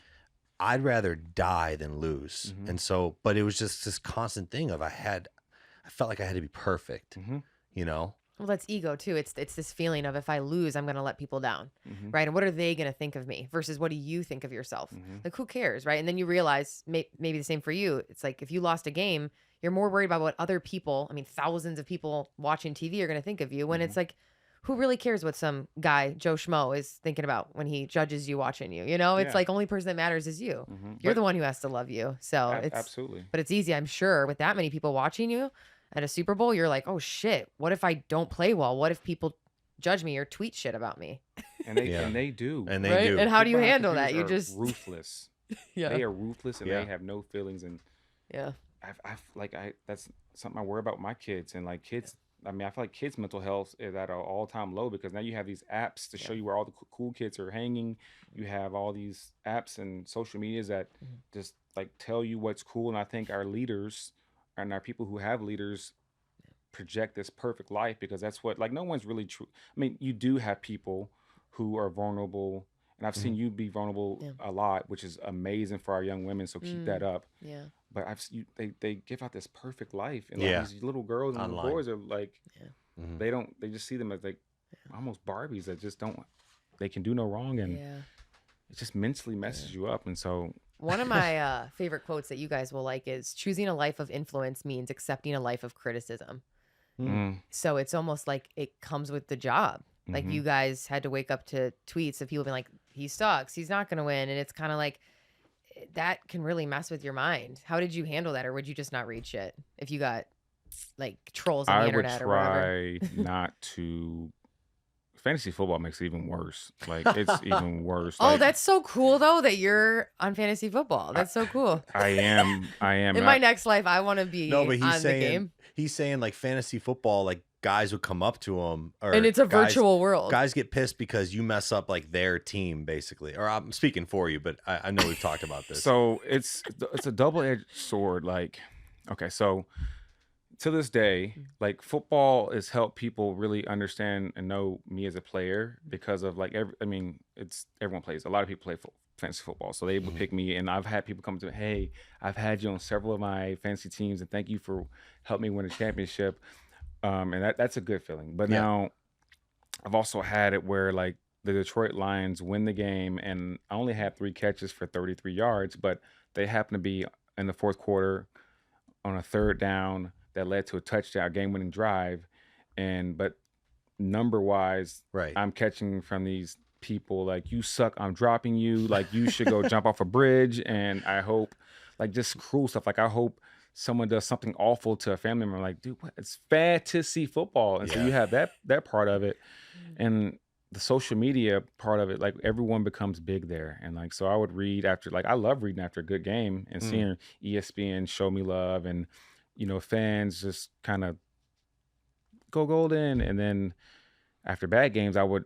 I'd rather die than lose. And so, but it was just this constant thing of I felt like I had to be perfect, you know? Well, that's ego too. It's this feeling of, if I lose, I'm going to let people down, right? And what are they going to think of me versus what do you think of yourself? Like, who cares, right? And then you realize, maybe the same for you. It's like, if you lost a game, you're more worried about what other people, I mean, thousands of people watching TV are going to think of you, when it's like, who really cares what some guy, Joe Schmo, is thinking about when he judges you watching you? You know, it's Yeah. like, only person that matters is you. You're the one who has to love you. So it's absolutely. But it's easy, I'm sure, with that many people watching you at a Super Bowl, you're like, oh shit, what if I don't play well? What if people judge me or tweet shit about me? And they Yeah. and they do. And they Right? do. And how do you People on handle that? computers You are just ruthless. yeah. They are ruthless and Yeah. they have no feelings. And Yeah. that's something I worry about with my kids. And like kids, I mean, I feel like kids' mental health is at an all-time low, because now you have these apps to show you where all the cool kids are hanging. You have all these apps and social medias that just like tell you what's cool. And I think our leaders and our people who have leaders project this perfect life, because that's what, like, no one's really true. I mean, you do have people who are vulnerable, and I've seen you be vulnerable a lot, which is amazing for our young women. So keep that up. Yeah. But they give out this perfect life, and Yeah. like, these little girls and Online. little boys are like, Mhm. they just see them as like almost Barbies that just they can do no wrong, and Yeah. it just mentally messes you up. And so One of my favorite quotes that you guys will like is, choosing a life of influence means accepting a life of criticism. So it's almost like it comes with the job. Like, you guys had to wake up to tweets of people being like, he sucks, he's not going to win. And it's kind of like, that can really mess with your mind. How did you handle that? Or would you just not read shit if you got like trolls on the I would internet or whatever? try not to. Fantasy football makes it even worse. Like, it's even worse. Oh, Like, that's so cool though that you're on fantasy football. That's so cool. I am. In my next life, I want to be No, but on the game. he's saying like fantasy football, like guys would come up to him, or And it's a guys- virtual world. Guys get pissed because you mess up like their team, basically. Or I'm speaking for you, but I know we've talked about this. So it's a double-edged sword. Like, okay, so to this day, like, football has helped people really understand and know me as a player, because of like everyone plays. A lot of people play fantasy football, so they would pick me. And I've had people come to me, hey, I've had you on several of my fantasy teams, and thank you for helping me win a championship. And that's a good feeling. But now I've also had it where like the Detroit Lions win the game, and I only had 3 catches for 33 yards, but they happen to be in the fourth quarter on a 3rd down that led to a touchdown, game-winning drive. But number-wise, Right. I'm catching from these people like, you suck, I'm dropping you, like, you should go jump off a bridge. And I hope, like just cruel stuff. Like I hope someone does something awful to a family member. Like, dude, what? It's fantasy football, and so Yeah. you have that part of it, and the social media part of it. Like everyone becomes big there, and like so I would read after. Like I love reading after a good game and seeing ESPN show me love, and fans just kind of go Golden, and then after bad games, I would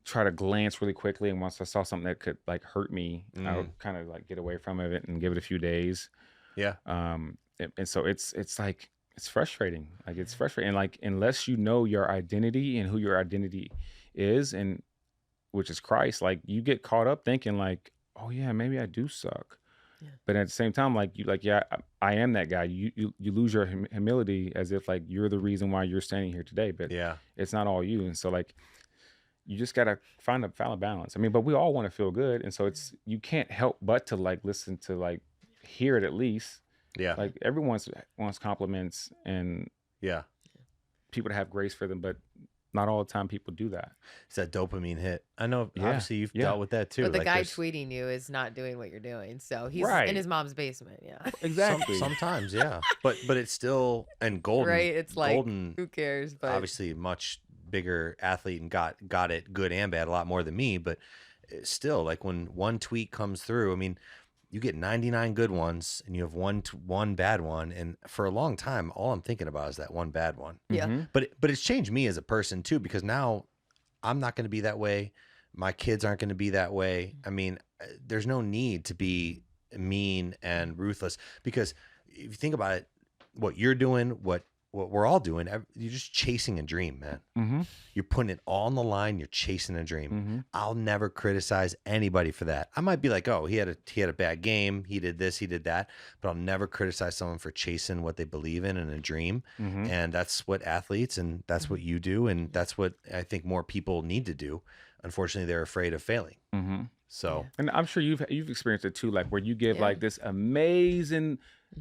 try to glance really quickly, and once I saw something that could like hurt me, I would kind of like get away from it and give it a few days. Yeah. And so it's like it's frustrating. Like it's frustrating. And like unless you know your identity and who your identity is, and which is Christ, like you get caught up thinking like, oh yeah, maybe I do suck. Yeah. But at the same time, like yeah, I am that guy. You lose your humility as if like you're the reason why you're standing here today. But Yeah. it's not all you. And so like you just gotta find a balance. I mean, but we all want to feel good, and so it's you can't help but to like listen to like hear it at least. Yeah. Like everyone wants compliments and Yeah. people to have grace for them, but not all the time people do that. It's that dopamine hit. I know. Yeah. Obviously, you've Yeah. dealt with that too. But the Like, guy there's- tweeting you is not doing what you're doing, so he's Right. in his mom's basement. Yeah, Exactly. sometimes, yeah. But it's still and Golden. right. It's like Golden, who cares? But obviously, much bigger athlete and got it good and bad a lot more than me. But it's still, like when one tweet comes through, I mean, you get 99 good ones and you have one bad one, and for a long time, all I'm thinking about is that one bad one. yeah, Mhm. But it's changed me as a person too, because now I'm not going to be that way. My kids aren't going to be that way. I mean, there's no need to be mean and ruthless, because if you think about it, what you're doing, what we're all doing, you're just chasing a dream, man. Mhm. You're putting it all on the line. You're chasing a dream. Mhm. I'll never criticize anybody for that. I might be like, oh, he had a bad game. He did this, he did that. But I'll never criticize someone for chasing what they believe in and a dream. Mhm. And that's what athletes, and that's what you do. And that's what I think more people need to do. Unfortunately, they're afraid of failing. Mhm. So And I'm sure you've experienced it too, like where you give Yeah. like this amazing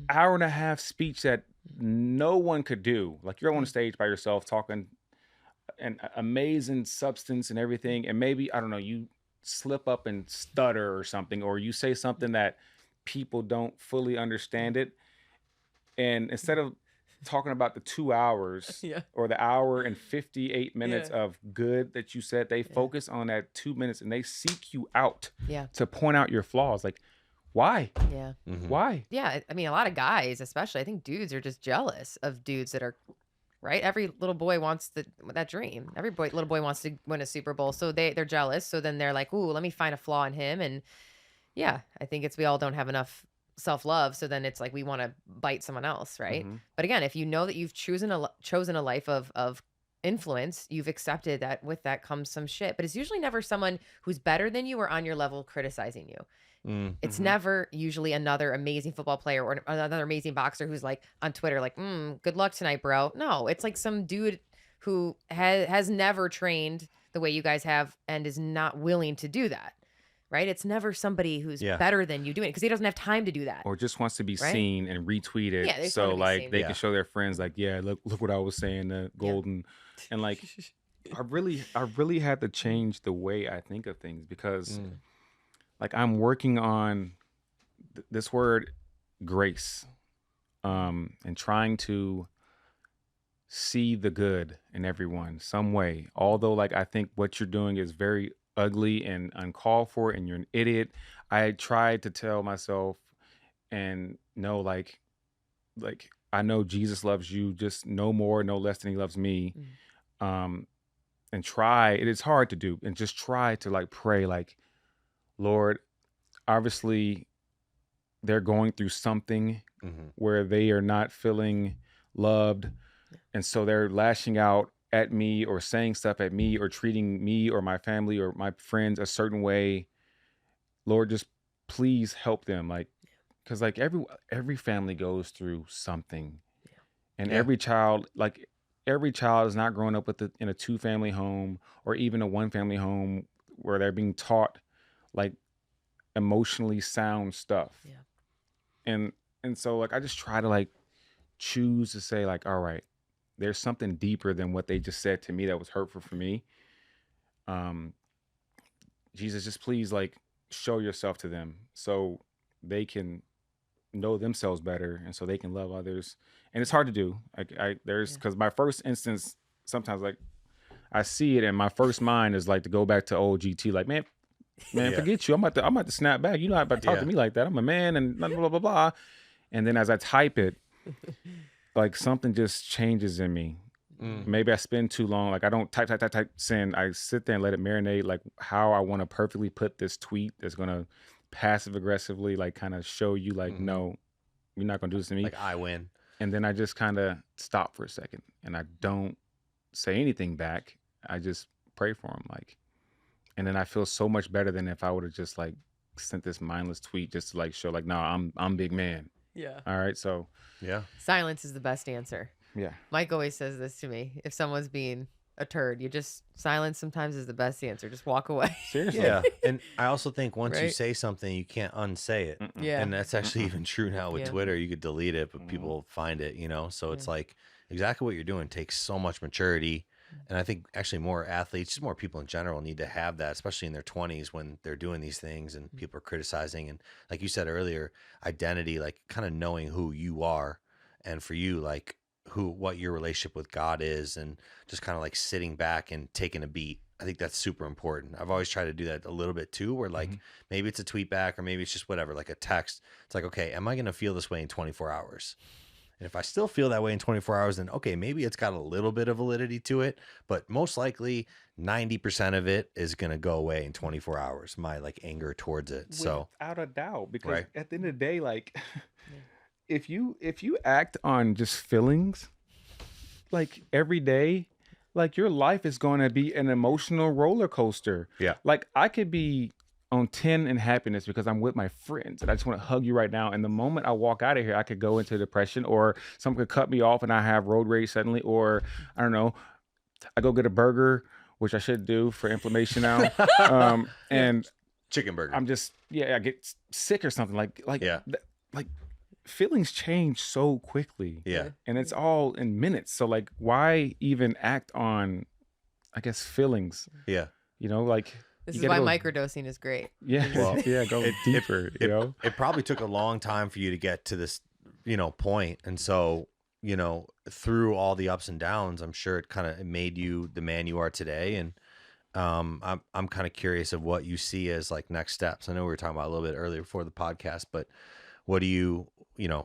hour and a half speech that no one could do. Like you're on stage by yourself talking an amazing substance and everything, and maybe I don't know, you slip up and stutter or something, or you say something that people don't fully understand it, and instead of talking about the 2 hours yeah, or the hour and 58 minutes Yeah. of good that you said, they focus on that 2 minutes and they seek you out yeah, to point out your flaws. Like, why? yeah. mhm. Why? Yeah, I mean, a lot of guys, especially, I think dudes are just jealous of dudes that are right. Every little boy wants that dream. Every little boy wants to win a Super Bowl, so they're jealous. So then they're like, "Ooh, let me find a flaw in him." And yeah, I think it's we all don't have enough self-love, so then it's like we want to bite someone else, right? Mhm. But again, if you know that you've chosen a life of influence, you've accepted that with that comes some shit. But it's usually never someone who's better than you or on your level criticizing you. Mm. It's Mhm. never usually another amazing football player or another amazing boxer who's like on Twitter, like, good luck tonight, bro. No, it's like some dude who has never trained the way you guys have and is not willing to do that. Right? It's never somebody who's Yeah. better than you doing it because he doesn't have time to do that. Or just wants to be Right? seen and retweeted, Yeah, they just so wanna be like seen. they Yeah. can show their friends, like, yeah, look what I was saying, Golden, and like I really had to change the way I think of things, because Mm. like I'm working on this word grace, and trying to see the good in everyone some way, although like I think what you're doing is very ugly and uncalled for and you're an idiot. I tried to tell myself and no, like I know Jesus loves you just no more no less than he loves me. um and try, it is hard to do, and just try to like pray like, Lord, obviously they're going through something Mhm. where they are not feeling loved, and so they're lashing out at me or saying stuff at me or treating me or my family or my friends a certain way. Lord, just please help them, like, because like every family goes through something, and Yeah. every child is not growing up in a 2-family home or even a 1-family home where they're being taught like emotionally sound stuff. Yeah. And so like I just try to like choose to say like, all right, there's something deeper than what they just said to me that was hurtful for me. Jesus, just please like show yourself to them so they can know themselves better, and so they can love others. And it's hard to do. There's because my first instance sometimes like I see it, and my first mind is like to go back to old GT, like man, Yeah. forget you. I'm about to snap back. You're not about to talk to me like that. I'm a man, and blah blah blah blah. And then as I type it, like something just changes in me. Maybe I spend too long. Like I don't type send. I sit there and let it marinate. Like how I want to perfectly put this tweet that's gonna passive aggressively like kind of show you like no, you're not gonna do this to me. Like I win. And then I just kind of stop for a second and I don't say anything back. I just pray for him, like, and then I feel so much better than if I would have just like sent this mindless tweet just to like show like, no, I'm big man. Yeah. All right, so Yeah. Silence is the best answer. yeah. Mike always says this to me. If someone's being a turd, you just silence sometimes is the best answer. Just walk away. Seriously. Yeah. And I also think once you Right? say something, you can't unsay it. Yeah. And that's actually even true now with Yeah. Twitter. You could delete it, but people find it, you know? So it's like exactly what you're doing takes so much maturity. And I think actually more athletes, just more people in general need to have that, especially in their 20s when they're doing these things and people are criticizing. And like you said earlier, identity, like kind of knowing who you are. And for you, like what your relationship with God is, and just kind of like sitting back and taking a beat. I think that's super important. I've always tried to do that a little bit too, where like maybe it's a tweet back or maybe it's just whatever, like a text. It's like, okay, am I going to feel this way in 24 hours? And if I still feel that way in 24 hours, then okay, maybe it's got a little bit of validity to it, but most likely 90% of it is going to go away in 24 hours. My like anger towards it. So without a doubt, because Right. at the end of the day, like if you act on just feelings like every day, like your life is going to be an emotional roller coaster. Yeah. Like I could be on 10 in happiness because I'm with my friends and I just want to hug you right now. And the moment I walk out of here, I could go into depression, or someone could cut me off and I have road rage suddenly, or I don't know, I go get a burger, which I should do for inflammation now. And chicken burger. I'm just, I get sick or something like Yeah. like feelings change so quickly. Yeah. And it's all in minutes. So like, why even act on, I guess, feelings, Yeah. you know, like This you is why gotta go- microdosing is great. Yeah. Well, Go deeper, you know? It probably took a long time for you to get to this, point. And so, through all the ups and downs, I'm sure it kind of made you the man you are today. And I'm kind of curious of what you see as like next steps. I know we were talking about a little bit earlier before the podcast, but what do you,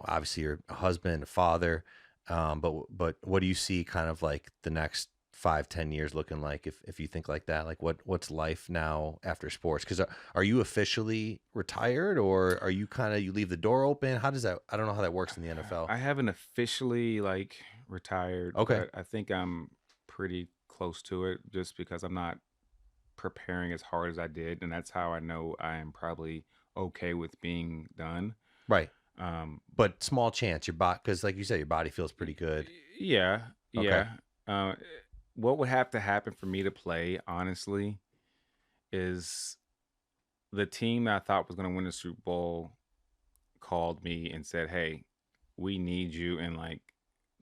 obviously you're a husband, a father, but what do you see kind of like the next 5-10 years looking like if you think like that? Like what's life now after sports? Because are you officially retired, or are you kind of, you leave the door open? How does that, I don't know how that works in the NFL. I haven't officially like retired. Okay. But I think I'm pretty close to it just because I'm not preparing as hard as I did. And that's how I know I am probably okay with being done. Right. But Small chance your body, because like you said, your body feels pretty good. yeah. Okay. What would have to happen for me to play, honestly, is the team that I thought was going to win the Super Bowl called me and said, hey, we need you in like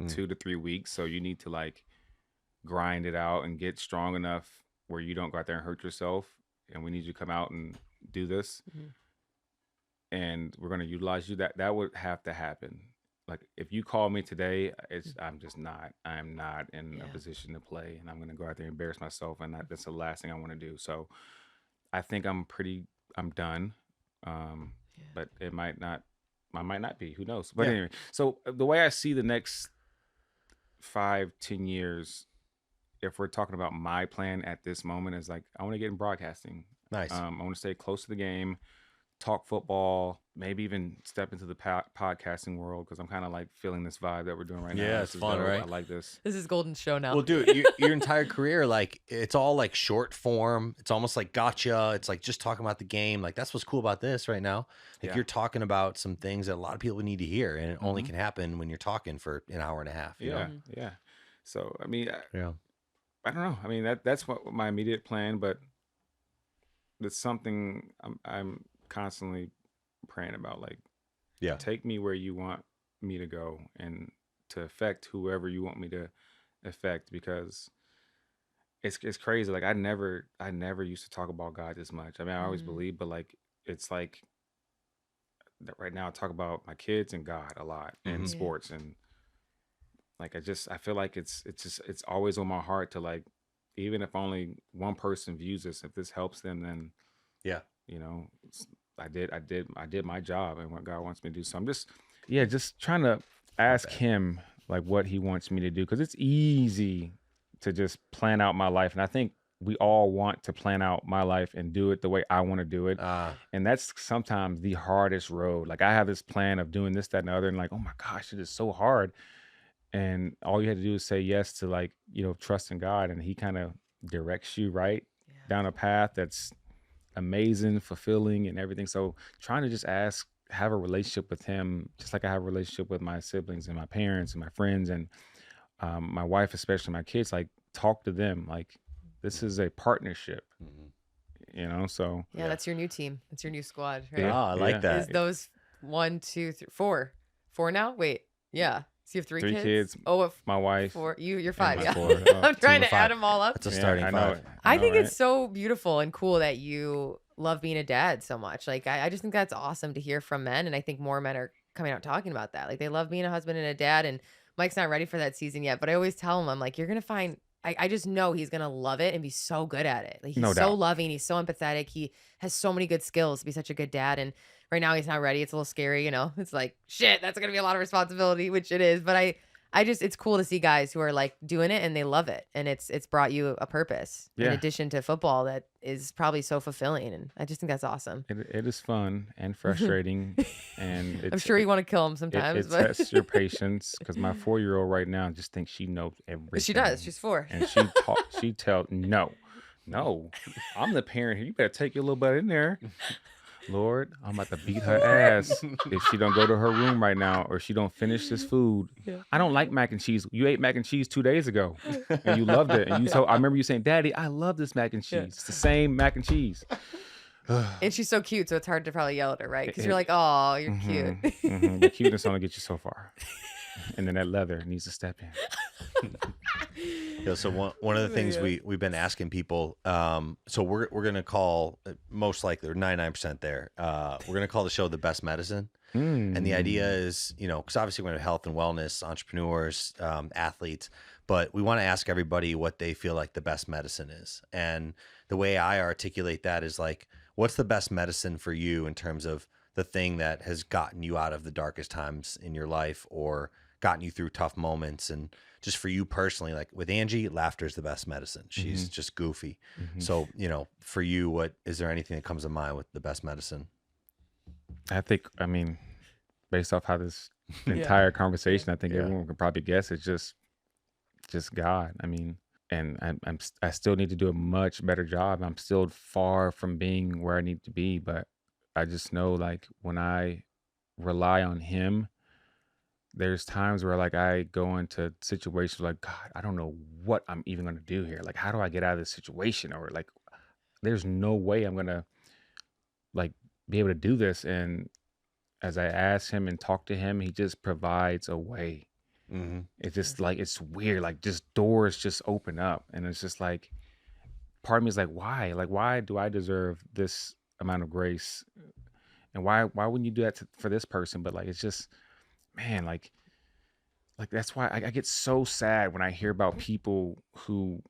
2 to 3 weeks. So you need to like grind it out and get strong enough where you don't go out there and hurt yourself. And we need you to come out and do this. And we're going to utilize you. That would have to happen. Like if you call me today, I'm not in a position to play, and I'm going to go out there and embarrass myself. And that's the last thing I want to do. So I think I'm done. But I might not be, who knows? But anyway, so the way I see the next 5-10 years, if we're talking about my plan at this moment, is like, I want to get in broadcasting. Nice. I want to stay close to the game, talk football, maybe even step into the podcasting world, because I'm kind of like feeling this vibe that we're doing right now. Yeah, This it's is fun, dope. right? I like this. This is Golden's show now. Well, dude, your entire career, like it's all like short form. It's almost like gotcha. It's like just talking about the game. Like that's what's cool about this right now. Like you're talking about some things that a lot of people need to hear, and it only can happen when you're talking for an hour and a half. You know? Yeah. So I mean, Yeah. I don't know. I mean, that's what my immediate plan, but it's something I'm constantly praying about. Like, take me where you want me to go and to affect whoever you want me to affect, because it's crazy. Like I never used to talk about God this much. I mean, I always believed, but like it's like that right now I talk about my kids and God a lot and Mhm. sports, and like I feel like it's always on my heart to like, even if only one person views this, if this helps them, then Yeah. you know, I did my job and what God wants me to do. So I'm just, yeah, just trying to ask bad. him like what he wants me to do, because it's easy to just plan out my life, and I think we all want to plan out my life and do it the way I want to do it, and that's sometimes the hardest road. Like I have this plan of doing this, that, and the other, and like, oh my gosh, it is so hard. And all you had to do is say yes to, like, trust in God, and he kind of directs you right Yeah. down a path that's amazing, fulfilling, and everything. So trying to just have a relationship with him, just like I have a relationship with my siblings and my parents and my friends and my wife, especially my kids, like talk to them. Like this is a partnership, so Yeah, that's your new team. That's your new squad, right? yeah, I like yeah. that. Is those 1, 2, 3, 4? 4 now? Wait. Yeah. So you have three kids? Oh, if my wife, 4. You're and 5. my Yeah. 4. I'm trying of to add 5. them all up. That's a Yeah, starting I know 5. I know, think right? it's so beautiful and cool that you love being a dad so much. Like, I just think that's awesome to hear from men. And I think more men are coming out talking about that. Like, they love being a husband and a dad. And Mike's not ready for that season yet. But I always tell him, I'm like, you're going to find, I just know he's going to love it and be so good at it. Like, he's No so doubt. loving. He's so empathetic. He has so many good skills to be such a good dad. And right now he's not ready. It's a little scary, It's like, shit, that's going to be a lot of responsibility, which it is. But I just, it's cool to see guys who are like doing it and they love it, and it's brought you a purpose in Yeah. addition to football that is probably so fulfilling, and I just think that's awesome. It is fun and frustrating, and I'm sure you want to kill him it sometimes, but tests your patience, because my 4-year-old right now just thinks she knows everything. she does. She's 4. And she tells no, I'm the parent here. You better take your little butt in there. Lord, I'm about to beat her ass if she don't go to her room right now, or she don't finish this food. Yeah. I don't like mac and cheese. You ate mac and cheese 2 days ago, and you loved it. And I remember you saying, "Daddy, I love this mac and cheese. Yeah. It's the same mac and cheese." And she's so cute, so it's hard to probably yell at her, right? Because you're like, oh, you're cute. The cuteness only gets you so far, and then that leather needs to step in. So one of the things we've been asking people, so we're gonna call, most likely, or 99% there, we're gonna call the show The Best Medicine. And the idea is, because obviously we're in health and wellness, entrepreneurs, athletes, but we want to ask everybody what they feel like the best medicine is. And the way I articulate that is like, what's the best medicine for you in terms of the thing that has gotten you out of the darkest times in your life or gotten you through tough moments? And just for you personally, like with Angie, laughter is the best medicine. She's just goofy. So, for you, is there anything that comes to mind with the best medicine? I think, based off how this entire conversation, I think Yeah. everyone can probably guess it's just God. And I still need to do a much better job. I'm still far from being where I need to be, but I just know, like, when I rely on him, there's times where like I go into situations like, God, I don't know what I'm even going to do here. Like, how do I get out of this situation? Or like, there's no way I'm going to like be able to do this. And as I ask him and talk to him, he just provides a way. It's just like, it's weird. Like, just doors just open up. And it's just like, part of me is like, why? Like, why do I deserve this amount of grace? And why wouldn't you do that for this person? But like, it's just, man, like that's why I get so sad when I hear about people who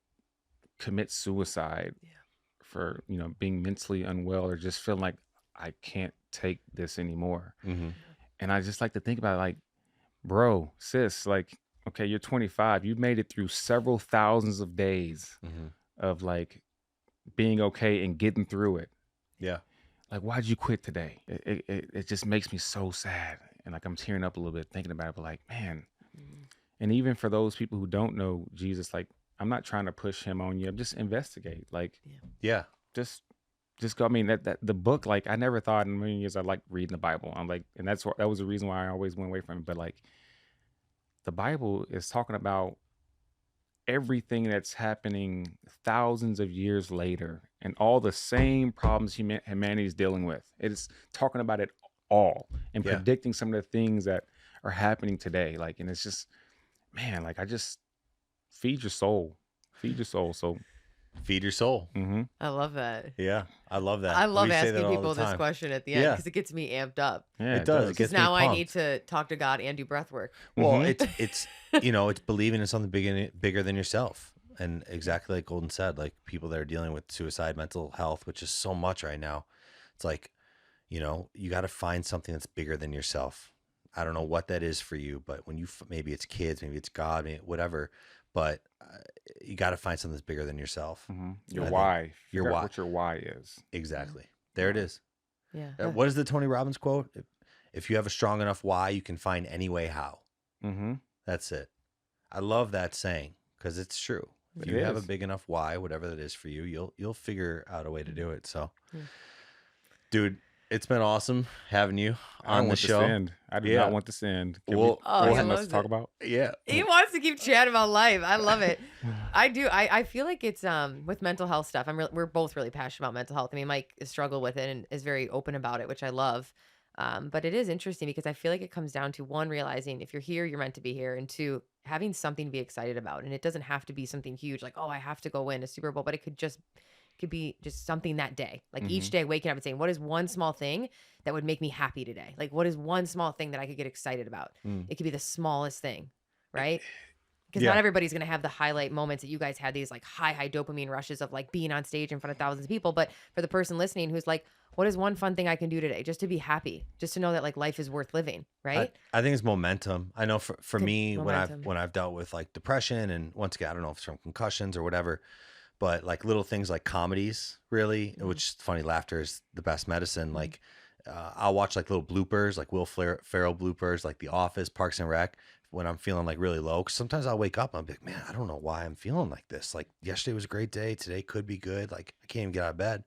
commit suicide for, being mentally unwell or just feeling like I can't take this anymore. And I just like to think about it like, bro, sis, like, okay, you're 25. You've made it through several thousands of days of like being okay and getting through it. Yeah. Like, why'd you quit today? It just makes me so sad. And like, I'm tearing up a little bit thinking about it, but like, man. And even for those people who don't know Jesus, like, I'm not trying to push him on you. Just investigate. Like, Yeah. just go. That the book, like, I never thought in a million years I'd like reading the Bible. I'm like, and that was the reason why I always went away from it. But like, the Bible is talking about everything that's happening thousands of years later and all the same problems humanity is dealing with. It's talking about it all and predicting some of the things that are happening today. Like, and it's just, man, like, I just feed your soul. So Feed your soul. Mm-hmm. I love that. Yeah, I love that. I love We say that asking all the people this time. question at the end Yeah. because it gets me amped up. Yeah, It does. It Because gets me now I pumped. need to talk to God and do breath work. Well, Mhm. it's it's believing in something bigger than yourself, and exactly like Golden said, like people that are dealing with suicide, mental health, which is so much right now. It's like, you got to find something that's bigger than yourself. I don't know what that is for you, but when maybe it's kids, maybe it's God, maybe whatever, but you got to find something that's bigger than yourself. Mm-hmm. Your I think why. your Figure out why. what your why is. Exactly. There it is. Yeah. What is the Tony Robbins quote? If you have a strong enough why, you can find any way how. Mm-hmm. That's it. I love that saying because it's true. If It you have a is. big enough why, whatever that is for you, you'll figure out a way to do it. So, Yeah. dude, it's been awesome having you I don't on the want show. this to end. I do Yeah. not want this to end. Can Well- Oh, we he have much to loves talk it. about? Yeah. He wants to keep chatting about life. I love it. I do. I feel like it's with mental health stuff. We're both really passionate about mental health. I mean, Mike has struggled with it and is very open about it, which I love. But it is interesting because I feel like it comes down to one, realizing if you're here, you're meant to be here, and two, having something to be excited about. And it doesn't have to be something huge like, oh, I have to go win a Super Bowl, but it could be just something that day. Like each day waking up and saying, what is one small thing that would make me happy today? Like, what is one small thing that I could get excited about? It could be the smallest thing, right? Because Yeah. not everybody's going to have the highlight moments that you guys had, these like high dopamine rushes of like being on stage in front of thousands of people. But for the person listening who's like, what is one fun thing I can do today just to be happy, just to know that like life is worth living, right? I think it's momentum. I know for Good me momentum. when I've dealt with like depression and once again I don't know if it's from concussions or whatever, but like little things like comedies really, which is funny, laughter is the best medicine. Like I'll watch like little bloopers, like Will Ferrell bloopers, like The Office, Parks and Rec, when I'm feeling like really low. Cause sometimes I'll wake up and I'll be like, man, I don't know why I'm feeling like this. Like yesterday was a great day. Today could be good. Like I can't even get out of bed.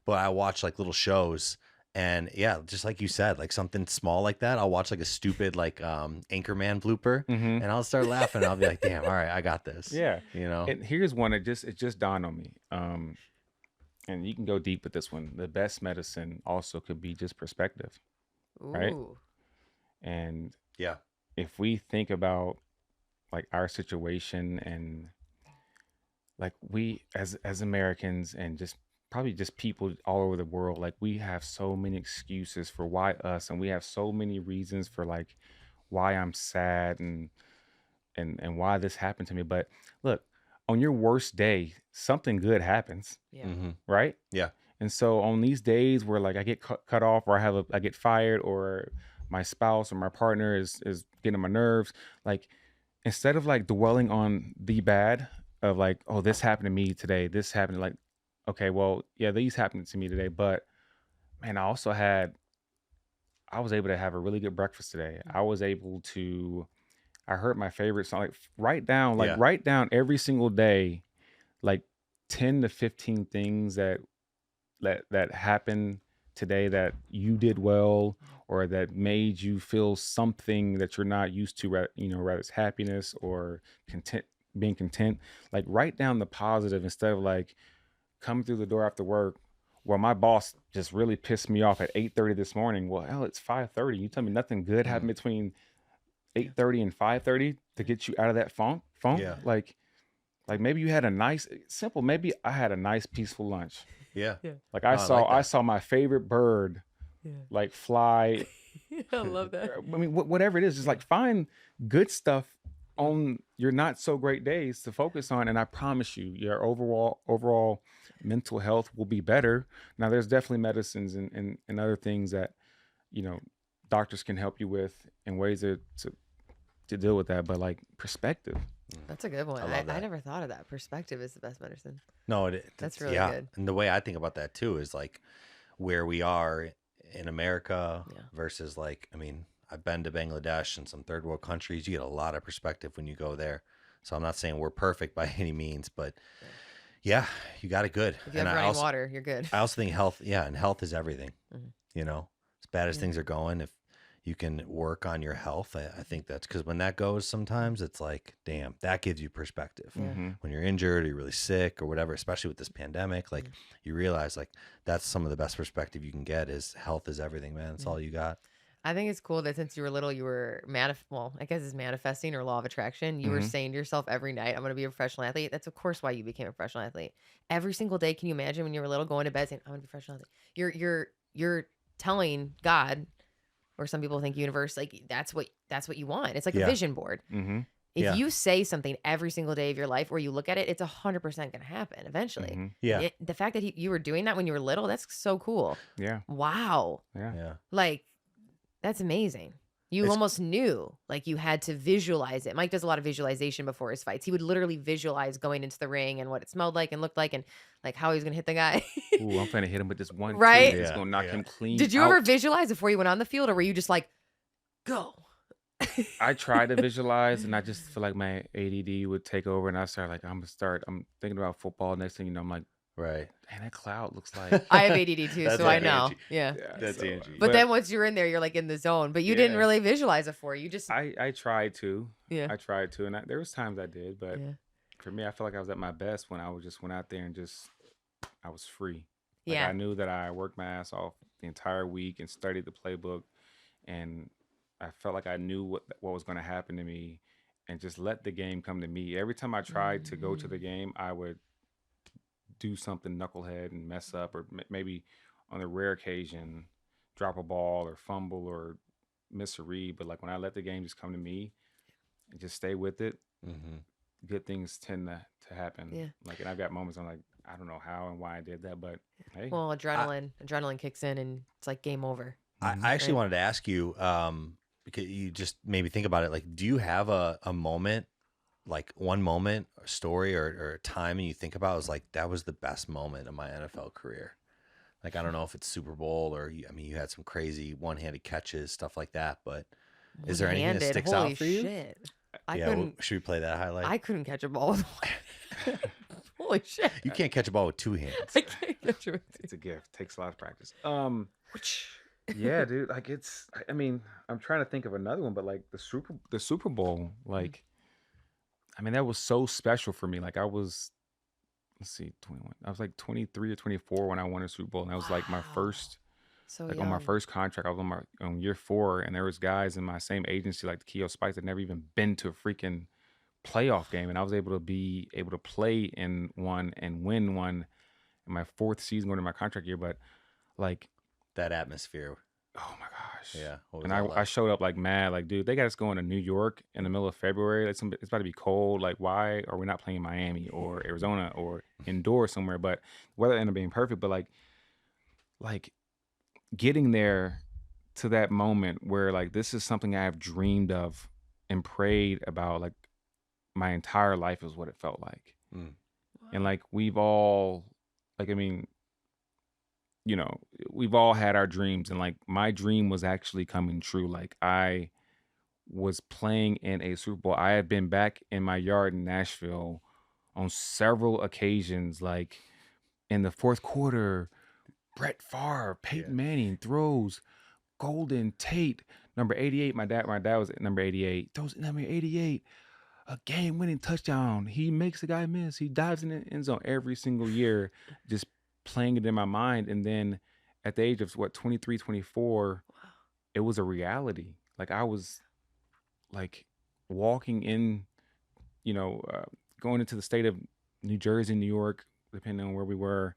But I watch like little shows and yeah, just like you said, like something small like that. I'll watch like a stupid like Anchorman blooper Mm-hmm. and I'll start laughing. I'll be like, damn, all right, I got this. Yeah. You know? And here's one that it just dawned on me. And you can go deep with this one. The best medicine also could be just perspective. right? Ooh. And Yeah. if we think about like our situation and like we as Americans and just probably just people all over the world, like we have so many excuses for why us, and we have so many reasons for like why I'm sad and why this happened to me. But look, on your worst day, something good happens, Yeah. Mm-hmm. right? Yeah. And so on these days where like I get cut off, or I get fired, or my spouse or my partner is getting on my nerves, like instead of like dwelling on the bad of like, oh, this happened to me today, this happened, like, okay, well, yeah, these happened to me today, but man, I was able to have a really good breakfast today. I heard my favorite song. Like write down every single day, like 10 to 15 things that happened today that you did well, or that made you feel something that you're not used to, whether it's happiness or being content. Like write down the positive instead of like coming through the door after work. Well, my boss just really pissed me off at 8:30 this morning. Well, hell, it's 5:30. You tell me nothing good happened between 8:30 and 5:30 to get you out of that funk. Yeah. Like maybe you had maybe I had a nice peaceful lunch. Yeah. Like I like that. I saw my favorite bird Yeah. like fly. I love that. I mean, whatever it is, just like find good stuff on your not so great days to focus on, and I promise you, your overall mental health will be better. Now, there's definitely medicines and other things that doctors can help you with in ways to deal with that, but like perspective. That's a good one. I love I that. never thought of that. Perspective is the best medicine. No, That's really yeah. good. And the way I think about that too is like where we are in America Yeah. versus like, I mean, I've been to Bangladesh and some third world countries. You get a lot of perspective when you go there. So I'm not saying we're perfect by any means, but yeah, you got it good. If you have running water, you're good. I also think health, and health is everything. Mhm. As bad as Yeah. things are going, if you can work on your health, I think that's because when that goes, sometimes it's like, damn, that gives you perspective. Yeah. Mhm. When you're injured or you're really sick or whatever, especially with this pandemic, like you realize like that's some of the best perspective you can get is health is everything, man. It's all you got. I think it's cool that since you were little, you were well, I guess it's manifesting or law of attraction. You were saying to yourself every night, I'm going to be a professional athlete. That's of course why you became a professional athlete. Every single day, can you imagine when you were little going to bed saying, I'm going to be a professional athlete? You're telling God, or some people think universe, like that's what you want. It's like a vision board. Mm-hmm. If you say something every single day of your life, or you look at it, it's 100% going to happen eventually. Mm-hmm. Yeah. The fact that you were doing that when you were little, that's so cool. Yeah. Wow. Yeah. Like, that's amazing. You almost knew, like you had to visualize it. Mike does a lot of visualization before his fights. He would literally visualize going into the ring and what it smelled like and looked like and like how he was going to hit the guy. Ooh, I'm finna hit him with this one. Right? It's going to knock him clean. Did you ever visualize before you went on the field, or were you just like, go? I tried to visualize, and I just feel like my ADD would take over, and I started like, I'm thinking about football. Next thing you know, I'm like, right. Man, that cloud looks like. I have ADD too, so I know. Angie. Yeah. That's so, Angie. But then once you're in there, you're like in the zone. But you didn't really visualize it for you. Just I tried to. Yeah. I tried to, and there was times I did, but for me, I feel like I was at my best when I just went out there and I was free. Like, I knew that I worked my ass off the entire week and studied the playbook, and I felt like I knew what was going to happen to me, and just let the game come to me. Every time I tried to go to the game, I would do something knucklehead and mess up, or maybe on a rare occasion drop a ball or fumble or miss a read. But like when I let the game just come to me and just stay with it, good things tend to happen. Yeah. Like, and I've got moments I'm like, I don't know how and why I did that, but hey. Well, adrenaline kicks in and it's like game over. I actually wanted to ask you, because you just made me think about it. Like, do you have a moment, like one moment or story or a time and you think about it was like, that was the best moment of my NFL career? Like, I don't know if it's Super Bowl or, you had some crazy one-handed catches, stuff like that, but is there anything that sticks out for you? Shit. Should we play that highlight? I couldn't catch a ball with one. Holy shit. You can't catch a ball with two hands. I can't catch it. It's a gift. Takes a lot of practice. Yeah, dude. Like I'm trying to think of another one, but like the Super Bowl, like, that was so special for me. Like I was, let's see, 21. I was like 23 or 24 when I won a Super Bowl, and that was like my first. So on my first contract, I was on year 4, and there was guys in my same agency, like the Keo Spikes, that never even been to a freaking playoff game, and I was able to play in one and win one in my 4th season going to my contract year. But like that atmosphere, oh my gosh, yeah. And I showed up like mad, like, dude, they got us going to New York in the middle of February. It's about to be cold. Like, why are we not playing Miami or Arizona or indoors somewhere? But weather ended up being perfect. But like getting there to that moment where like this is something I have dreamed of and prayed about like my entire life is what it felt like. And like we've all we've all had our dreams, and like my dream was actually coming true. Like I was playing in a Super Bowl. I had been back in my yard in Nashville on several occasions, like in the 4th quarter, Brett Favre, Peyton Manning throws Golden Tate, number 88. My dad was at number 88. Throws number 88, a game-winning touchdown. He makes the guy miss. He dives in the end zone every single year, just playing it in my mind. And then at the age of 23, 24, it was a reality. Like I was like walking in, going into the state of New Jersey, New York, depending on where we were,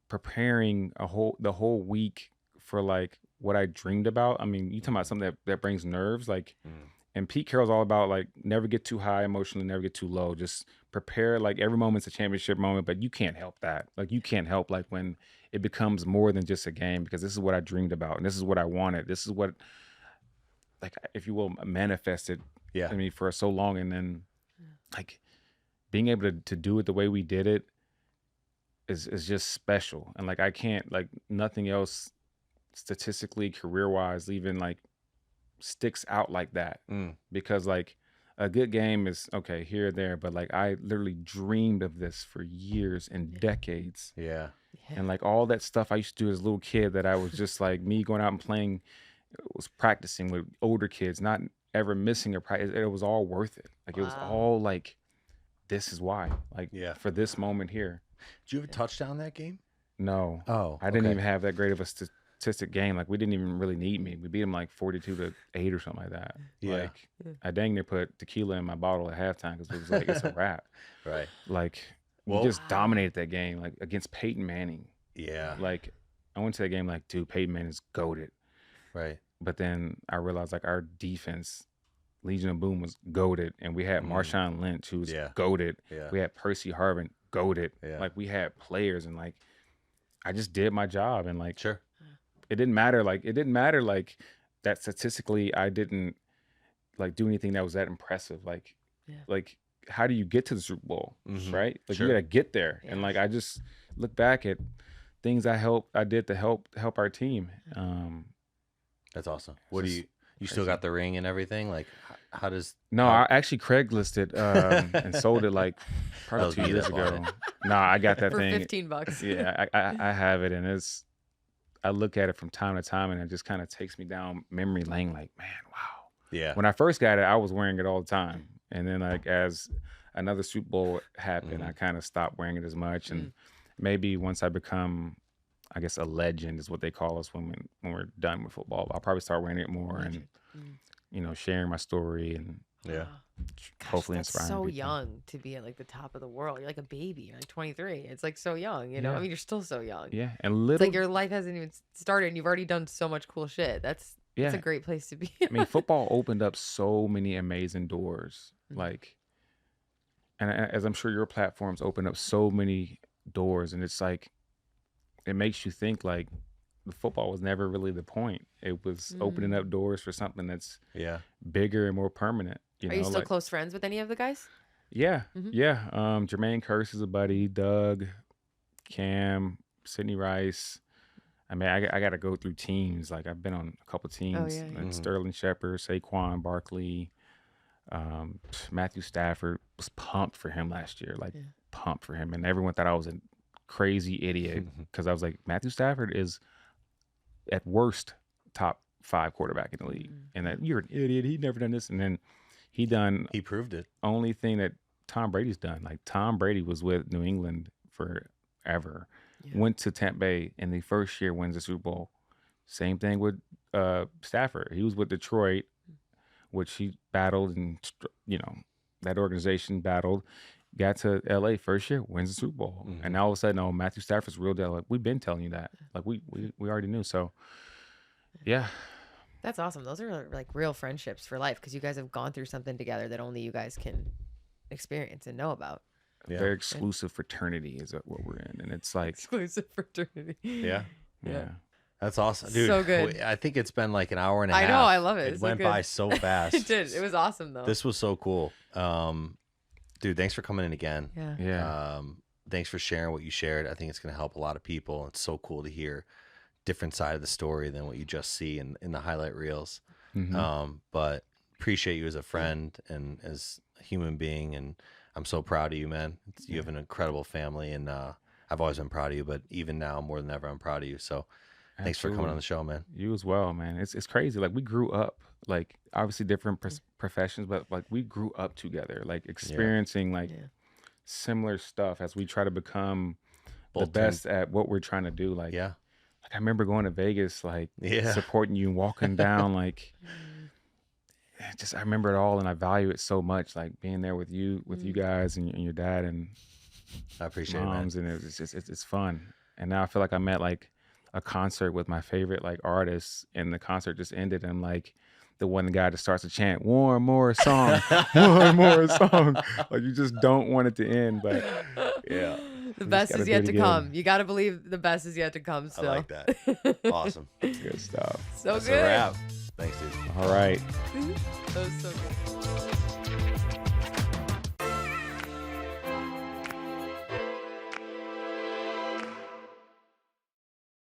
preparing the whole week for like what I dreamed about. You talking about something that brings nerves, like, and Pete Carroll's all about like never get too high emotionally, never get too low. Just prepare. Like every moment's a championship moment, but you can't help that. Like you can't help like when it becomes more than just a game, because this is what I dreamed about and this is what I wanted. This is what, like, if you will, manifested. Yeah. For so long, and then like being able to do it the way we did it is just special. And like I can't, like nothing else statistically, career-wise, even like sticks out like that. Because like a good game is okay here or there, but like I literally dreamed of this for years and decades. Yeah. And like all that stuff I used to do as a little kid, that I was just like me going out and playing, was practicing with older kids, not ever missing a practice. It was all worth it. Like it was all like, this is why, like, for this moment here. Did you have a touchdown that game? No. Oh, I didn't even have that great of a statistic game. Like, we didn't even really need me. We beat them like 42-8 or something like that. Yeah. Like, I dang near put tequila in my bottle at halftime because it was like, it's a wrap. Right. Like, Well- we just dominated that game, like, against Peyton Manning. Yeah. Like, I went to that game like, dude, Peyton Manning's goated. Right. But then I realized, like, our defense, Legion of Boom, was goated. And we had Marshawn Lynch, who was goated. Yeah. We had Percy Harvin, goated. Yeah. Like, we had players, and, like, I just did my job. And, like, Sure. it didn't matter. Like, that statistically I didn't, like, do anything that was that impressive. Like, like, how do you get to the Super Bowl, right? Like, Sure. you got to get there. And, like, I just look back at things I did to help our team. That's awesome. What do you still got the ring and everything? Like, how does? No, I actually Craigslisted and sold it like probably 2 years ago. Nah, I got that For thing. $15. Yeah, I have it, and I look at it from time to time, and it just kind of takes me down memory lane. Like, man, wow. Yeah. When I first got it, I was wearing it all the time, and then, like, as another Super Bowl happened, I kind of stopped wearing it as much, and maybe once I become, I guess, a legend is what they call us when we're done with football, I'll probably start wearing it more and, you know, sharing my story and Yeah. hopefully that's inspiring so people. young to be at like the top of the world. You're like a baby. You're like 23. It's like so young, you know? Yeah. I mean, you're still so young. Yeah, and It's little. like your life hasn't even started and you've already done so much cool shit. That's a great place to be. I mean, football opened up so many amazing doors. Like, and as I'm sure your platforms open up so many doors, and it's like, it makes you think like the football was never really the point. It was opening up doors for something that's bigger and more permanent. Are you still close friends with any of the guys? Yeah, yeah. Jermaine Kearse is a buddy. Doug, Cam, Sidney Rice. I mean, I got to go through teams. Like, I've been on a couple teams. Like Sterling Shepard, Saquon Barkley, Matthew Stafford. Was pumped for him last year. Like, pumped for him. And everyone thought I was a crazy idiot because I was like, Matthew Stafford is at worst top 5 quarterback in the league. And that you're an idiot. He'd never done this. And then he proved it. Only thing that Tom Brady's done. Like, Tom Brady was with New England forever. Went to Tampa Bay in the first year, wins the Super Bowl. Same thing with Stafford. He was with Detroit, which he battled, and, you know, that organization battled. Got to LA first year, wins the Super Bowl. And now all of a sudden, oh, Matthew Stafford's real deal. Like, we've been telling you that. Like, we already knew. So, yeah. That's awesome. Those are like real friendships for life because you guys have gone through something together that only you guys can experience and know about. Very exclusive fraternity is what we're in. And it's like exclusive fraternity. Yeah. Yeah. That's awesome, dude. So good. I think it's been like an hour and a half. I know. I love it. It It's went so by good. so fast. It did. It was awesome though. This was so cool. Dude, thanks for coming in again. Yeah. Thanks for sharing what you shared. I think it's going to help a lot of people. It's so cool to hear different side of the story than what you just see in the highlight reels. But appreciate you as a friend and as a human being. And I'm so proud of you, man. You have an incredible family, and I've always been proud of you, but even now more than ever, I'm proud of you. So thanks for coming on the show, man. You as well, man. It's crazy. Like, we grew up, like, obviously different professions, but like, we grew up together, like, experiencing like similar stuff as we try to become the best at what we're trying to do. Like, like, I remember going to Vegas, like, supporting you and walking down, like, I remember it all, and I value it so much, like, being there with you guys and your dad and I appreciate moms, it, man. and it's fun. And now I feel like I'm at like a concert with my favorite like artists, and the concert just ended, and I'm like the one guy that starts to chant one more song, one more song. Like, you just don't want it to end, but the best is yet to come. You got to believe the best is yet to come. I So like that. Awesome. Good stuff. so That's good. a wrap. Thanks, dude. All right. That was so good.